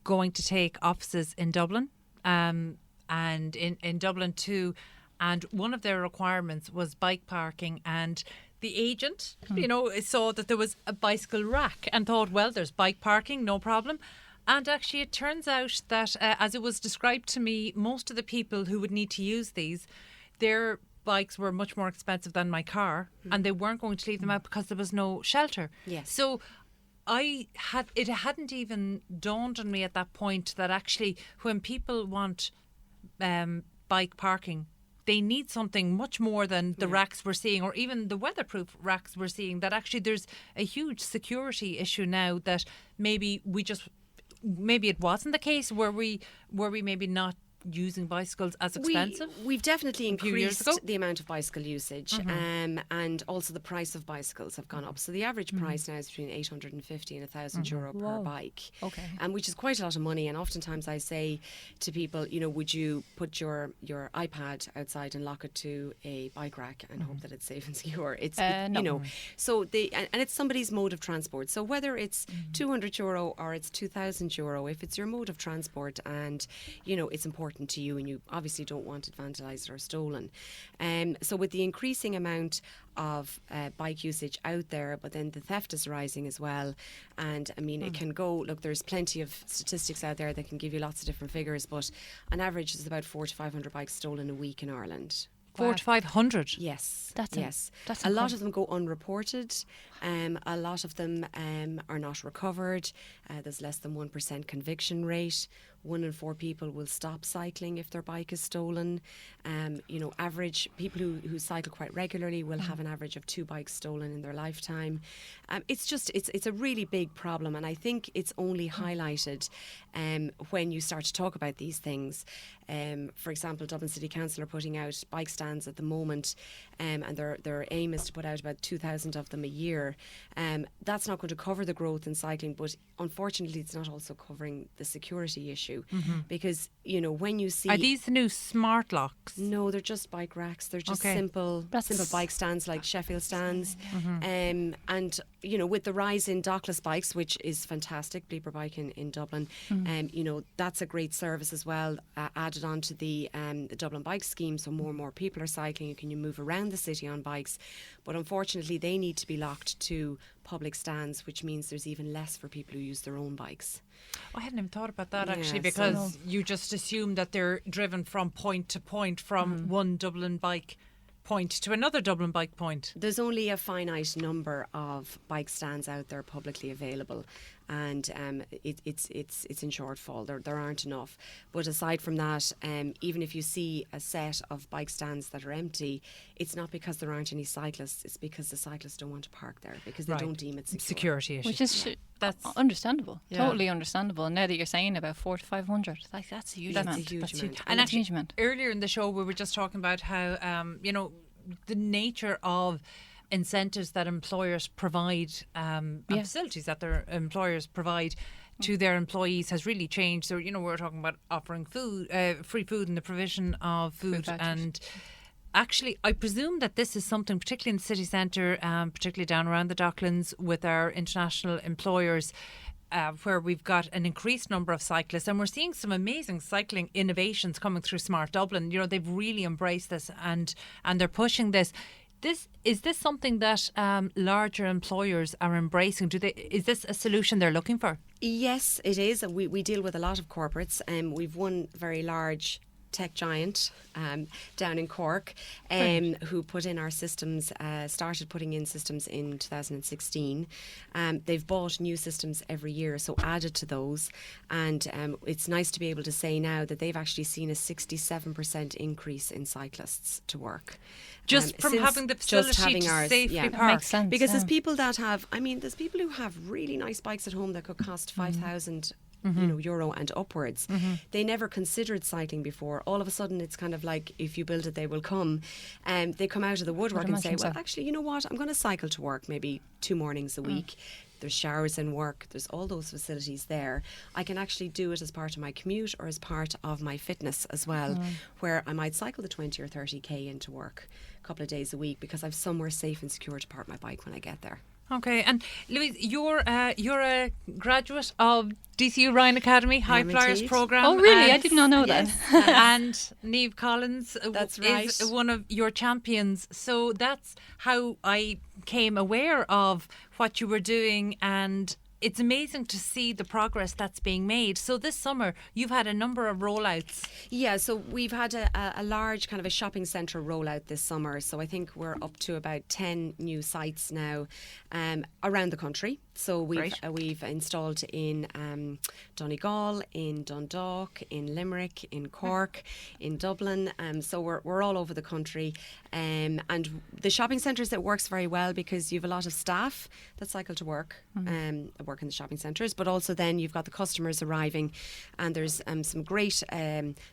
Speaker 2: going to take offices in Dublin and in Dublin too, and one of their requirements was bike parking, and the agent saw that there was a bicycle rack and thought, well, there's bike parking, no problem. And actually it turns out that as it was described to me, most of the people who would need to use these, their bikes were much more expensive than my car, and they weren't going to leave them out because there was no shelter.
Speaker 9: Yes.
Speaker 2: So it hadn't even dawned on me at that point that actually when people want bike parking, they need something much more than the racks we're seeing, or even the weatherproof racks we're seeing, that actually there's a huge security issue now that maybe it wasn't the case. Were we maybe not using bicycles as expensive?
Speaker 9: We've definitely
Speaker 2: a few years
Speaker 9: increased
Speaker 2: ago?
Speaker 9: the amount of bicycle usage, and also the price of bicycles have gone up. So the average price now is between 850 and €1,000 per bike, which is quite a lot of money. And oftentimes I say to people, would you put your iPad outside and lock it to a bike rack and hope that it's safe and secure?
Speaker 1: No.
Speaker 9: So and it's somebody's mode of transport. So whether it's €200 or it's €2,000, if it's your mode of transport and it's important to you and you obviously don't want it vandalised or stolen. So with the increasing amount of bike usage out there, but then the theft is rising as well. And I mean, it can go, look, there's plenty of statistics out there that can give you lots of different figures, but on average it's about 400 to 500 bikes stolen a week in Ireland.
Speaker 2: 400 to 500?
Speaker 9: Yes.
Speaker 1: That's
Speaker 9: a lot of them go unreported. A lot of them are not recovered. There's less than 1% conviction rate. 1 in 4 people will stop cycling if their bike is stolen. Average people who cycle quite regularly will have an average of 2 bikes stolen in their lifetime. It's a really big problem, and I think it's only highlighted when you start to talk about these things. For example, Dublin City Council are putting out bike stands at the moment, and their aim is to put out about 2,000 of them a year. That's not going to cover the growth in cycling, but unfortunately it's not also covering the security issue, because when you see,
Speaker 2: are these the new smart locks?
Speaker 9: No, they're just bike racks. They're just simple bike stands like Sheffield stands. And with the rise in dockless bikes, which is fantastic, Bleeper Bike in Dublin, that's a great service as well, added on to the Dublin Bike Scheme, so more and more people are cycling. You can move around the city on bikes, but unfortunately they need to be locked to public stands, which means there's even less for people who use their own bikes.
Speaker 2: I hadn't even thought about that actually, because you just assume that they're driven from point to point, from one Dublin bike point to another Dublin bike point.
Speaker 9: There's only a finite number of bike stands out there publicly available, and it's in shortfall. There aren't enough. But aside from that, even if you see a set of bike stands that are empty, it's not because there aren't any cyclists. It's because the cyclists don't want to park there because they don't deem it secure.
Speaker 2: Security issue.
Speaker 1: Which is that's understandable, totally understandable. And now that you're saying about 400 to 500, that's a huge amount.
Speaker 9: That's a huge amount.
Speaker 2: And actually, earlier in the show we were just talking about how the nature of incentives that employers provide, and facilities that their employers provide to their employees has really changed. So we're talking about offering food, free food, and the provision of food. And actually, I presume that this is something, particularly in the city centre, particularly down around the Docklands with our international employers, where we've got an increased number of cyclists, and we're seeing some amazing cycling innovations coming through Smart Dublin. They've really embraced this and they're pushing this. Is this something that larger employers are embracing? Is this a solution they're looking for?
Speaker 9: Yes, it is. And we deal with a lot of corporates. We've one very large tech giant down in Cork who put in our systems, started putting in systems in 2016. They've bought new systems every year, so added to those. And it's nice to be able to say now that they've actually seen a 67% increase in cyclists to work.
Speaker 2: Just from having the facility to safely park.
Speaker 1: Makes sense.
Speaker 9: Because there's people that have, there's people who have really nice bikes at home that could cost 5,000 euro and upwards. They never considered cycling before. All of a sudden, it's kind of like, if you build it, they will come. They come out of the woodwork and say, well, actually, you know what? I'm going to cycle to work maybe 2 mornings a week. There's showers in work. There's all those facilities there. I can actually do it as part of my commute or as part of my fitness as well, where I might cycle the 20 or 30k into work a couple of days a week because I've somewhere safe and secure to park my bike when I get there.
Speaker 2: Okay, and Louise, you're a graduate of DCU Ryan Academy High Flyers program.
Speaker 1: Oh, really? I did not know that.
Speaker 2: And Niamh Collins
Speaker 9: that's right.
Speaker 2: is one of your champions. So that's how I came aware of what you were doing, and it's amazing to see the progress that's being made. So this summer, you've had a number of rollouts.
Speaker 9: Yeah, so we've had a large kind of a shopping centre rollout this summer. So I think we're up to about 10 new sites now around the country. So we've installed in Donegal, in Dundalk, in Limerick, in Cork, in Dublin. So we're all over the country. And the shopping centres, it works very well because you have a lot of staff that cycle to work, work in the shopping centres, but also then you've got the customers arriving, and there's some great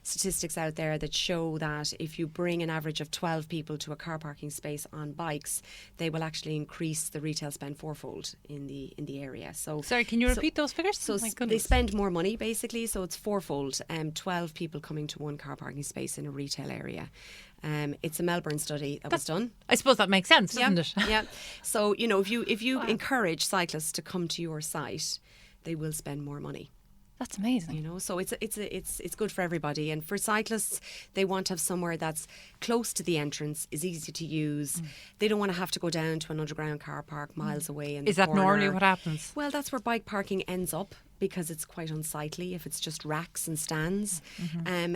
Speaker 9: statistics out there that show that if you bring an average of 12 people to a car parking space on bikes, they will actually increase the retail spend fourfold in the area. So
Speaker 2: sorry, can you repeat those figures?
Speaker 9: So they spend more money basically, so it's fourfold. 12 people coming to one car parking space in a retail area. It's a Melbourne study that was done.
Speaker 2: I suppose that makes sense, doesn't it?
Speaker 9: Yeah. So if you encourage cyclists to come to your site, they will spend more money.
Speaker 1: That's amazing.
Speaker 9: So it's good for everybody. And for cyclists, they want to have somewhere that's close to the entrance, is easy to use. They don't want to have to go down to an underground car park miles away.
Speaker 2: Is that normally what happens?
Speaker 9: Well, that's where bike parking ends up, because it's quite unsightly if it's just racks and stands.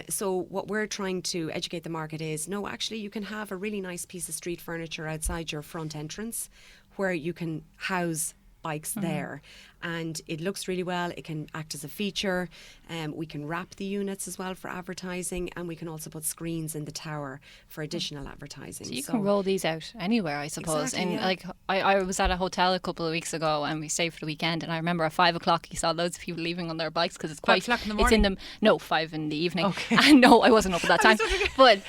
Speaker 9: So what we're trying to educate the market is, no, actually you can have a really nice piece of street furniture outside your front entrance where you can house bikes there, and it looks really well. It can act as a feature. We can wrap the units as well for advertising, and we can also put screens in the tower for additional advertising.
Speaker 1: So you can roll these out anywhere, I suppose.
Speaker 9: Exactly,
Speaker 1: and like I was at a hotel a couple of weeks ago, and we stayed for the weekend, and I remember at 5 o'clock you saw loads of people leaving on their bikes because it's quite
Speaker 2: 5 o'clock in the morning.
Speaker 1: 5 in the evening.
Speaker 2: Okay.
Speaker 1: And no, I wasn't up at that time. But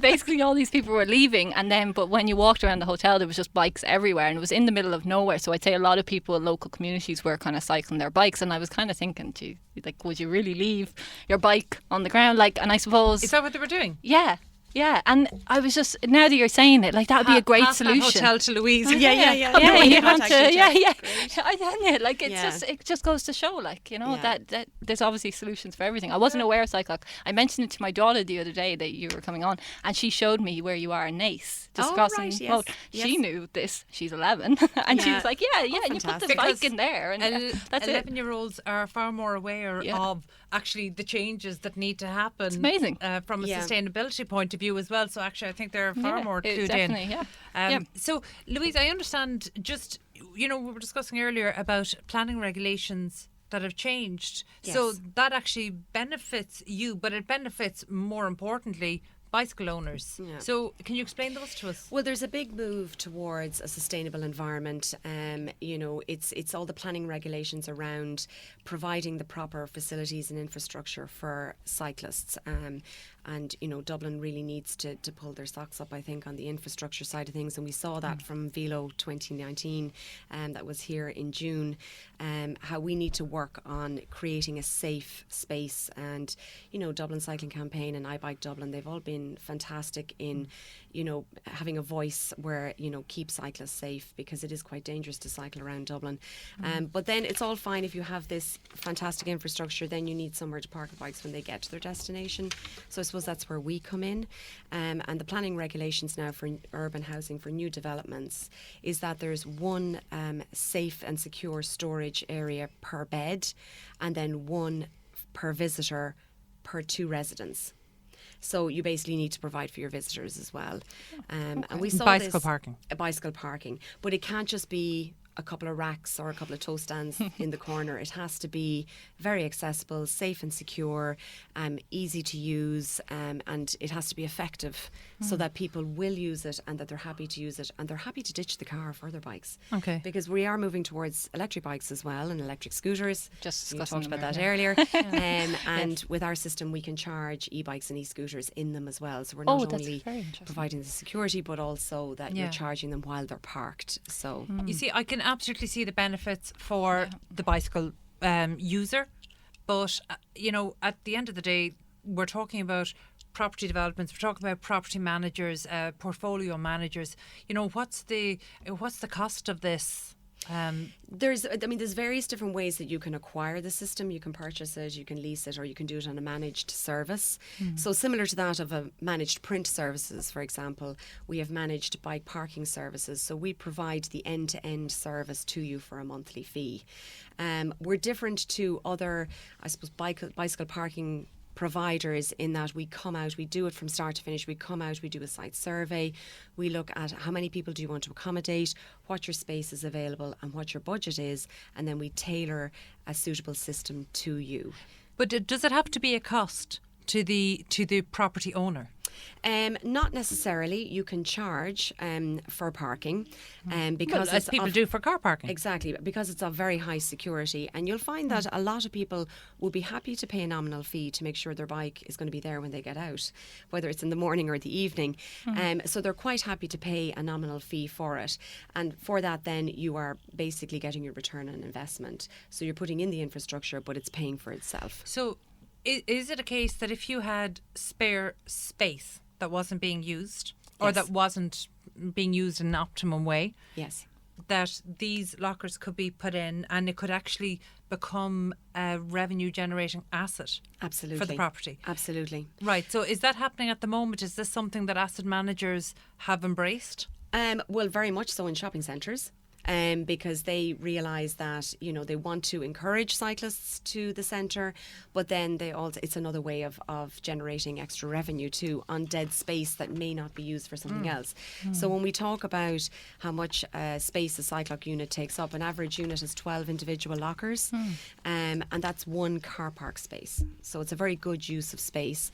Speaker 1: basically all these people were leaving, and then but when you walked around the hotel, there was just bikes everywhere, and it was in the middle of nowhere. So I'd say a lot of people in local communities were kind of cycling their bikes, and I was kind of thinking, gee, like, would you really leave your bike on the ground? Like, and I suppose,
Speaker 2: Is that what they were doing?
Speaker 1: yeah, and I was just, now that you're saying it, like, that would be a great solution.
Speaker 2: That hotel to Louise.
Speaker 9: Yeah.
Speaker 1: Yeah, you want to, yeah. I don't know, like,
Speaker 9: Yeah.
Speaker 1: it just goes to show, like, you know, that there's obviously solutions for everything. I wasn't aware of Cyc-Lok. I mentioned it to my daughter the other day that you were coming on, and she showed me where you are in Nace, just crossing.
Speaker 9: Right, yes.
Speaker 1: Well, she knew this. She's 11, and she was like, yeah, and you put the
Speaker 9: fantastic.
Speaker 1: bike in there, and that's it.
Speaker 2: 11-year-olds are far more aware of actually the changes that need to happen.
Speaker 1: It's amazing.
Speaker 2: From a sustainability point of view as well. So actually, I think they're far more clued in. So, Louise, I understand just, we were discussing earlier about planning regulations that have changed.
Speaker 9: Yes.
Speaker 2: So that actually benefits you, but it benefits, more importantly, bicycle owners.
Speaker 9: Yeah.
Speaker 2: So can you explain those to us?
Speaker 9: Well, there's a big move towards a sustainable environment. It's all the planning regulations around providing the proper facilities and infrastructure for cyclists. And Dublin really needs to pull their socks up, I think, on the infrastructure side of things. And we saw that from Velo 2019, that was here in June, how we need to work on creating a safe space. And, Dublin Cycling Campaign and iBike Dublin, they've all been fantastic in having a voice where, keep cyclists safe, because it is quite dangerous to cycle around Dublin. But then it's all fine if you have this fantastic infrastructure, then you need somewhere to park the bikes when they get to their destination. So I suppose that's where we come in. And the planning regulations now for urban housing for new developments is that there's one safe and secure storage area per bed, and then one per visitor per 2 residents. So you basically need to provide for your visitors as well. And we saw
Speaker 2: bicycle parking.
Speaker 9: Bicycle parking. But it can't just be a couple of racks or a couple of toast stands in the corner. It has to be very accessible, safe and secure, easy to use, and it has to be effective so that people will use it and that they're happy to use it and they're happy to ditch the car for their bikes.
Speaker 2: Okay.
Speaker 9: Because we are moving towards electric bikes as well and electric scooters.
Speaker 1: Just
Speaker 9: we
Speaker 1: discussing
Speaker 9: talked about
Speaker 1: them
Speaker 9: that earlier. And with our system, we can charge e-bikes and e-scooters in them as well. So we're not only providing the security, but also that you're charging them while they're parked. So
Speaker 2: You see, I can absolutely see the benefits for the bicycle user, but at the end of the day, we're talking about property developments, we're talking about property managers, portfolio managers. What's the cost of this?
Speaker 9: There's various different ways that you can acquire the system. You can purchase it, you can lease it, or you can do it on a managed service. So similar to that of a managed print services, for example, we have managed bike parking services. So we provide the end-to-end service to you for a monthly fee. We're different to other, I suppose, bicycle parking providers in that we come out, we do it from start to finish. We come out, we do a site survey, we look at how many people do you want to accommodate, what your space is available and what your budget is, and then we tailor a suitable system to you.
Speaker 2: But does it have to be a cost to the property owner?
Speaker 9: Not necessarily. You can charge for parking, because
Speaker 2: as people do for car parking.
Speaker 9: Exactly, because it's of very high security, and you'll find that a lot of people will be happy to pay a nominal fee to make sure their bike is going to be there when they get out, whether it's in the morning or the evening. So they're quite happy to pay a nominal fee for it, and for that, then you are basically getting your return on investment. So you're putting in the infrastructure, but it's paying for itself.
Speaker 2: So is it a case that if you had spare space that wasn't being used, or that wasn't being used in an optimum way, that these lockers could be put in and it could actually become a revenue generating asset for the property?
Speaker 9: Absolutely.
Speaker 2: Right. So is that happening at the moment? Is this something that asset managers have embraced?
Speaker 9: Well, very much so in shopping centres. Because they realise that they want to encourage cyclists to the centre, but then it's another way of generating extra revenue too on dead space that may not be used for something else. So when we talk about how much space a Cyc-Lok unit takes up, an average unit has 12 individual lockers, and that's one car park space. So it's a very good use of space.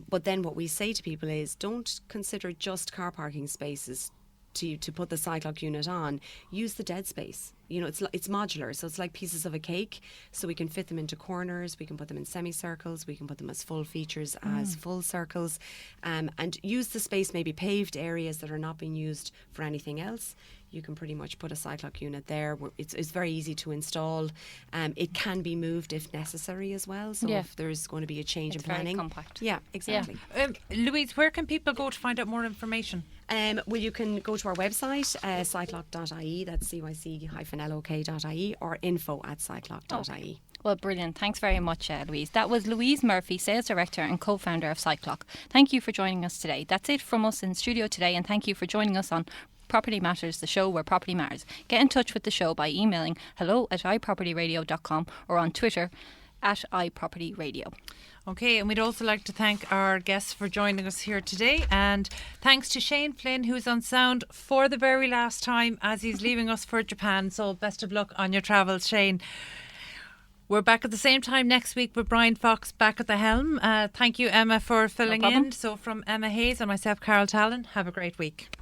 Speaker 9: But then what we say to people is, don't consider just car parking spaces to put the Cyc-Lok unit on. Use the dead space. It's modular, so it's like pieces of a cake. So we can fit them into corners, we can put them in semicircles, we can put them as full features, as full circles, and use the space, maybe paved areas that are not being used for anything else. You can pretty much put a Cyc-Lok unit there. It's very easy to install. It can be moved if necessary as well. So if there's going to be a change in planning.
Speaker 1: Very compact.
Speaker 9: Yeah, exactly.
Speaker 2: Louise, where can people go to find out more information?
Speaker 9: Well, you can go to our website, cyclok.ie, that's cyc-lok.ie, or info@cyclok.ie.
Speaker 1: Well, brilliant. Thanks very much, Louise. That was Louise Murphy, Sales Director and Co-Founder of Cyc-Lok. Thank you for joining us today. That's it from us in studio today, and thank you for joining us on Property Matters, the show where property matters. Get in touch with the show by emailing hello@iPropertyRadio.com or on Twitter @iPropertyRadio.
Speaker 2: Okay, and we'd also like to thank our guests for joining us here today, and thanks to Shane Flynn, who's on sound for the very last time as he's leaving us for Japan. So best of luck on your travels, Shane. We're back at the same time next week with Brian Fox back at the helm. Thank you, Emma, for filling in. So from Emma Hayes and myself, Carol Tallon, have a great week.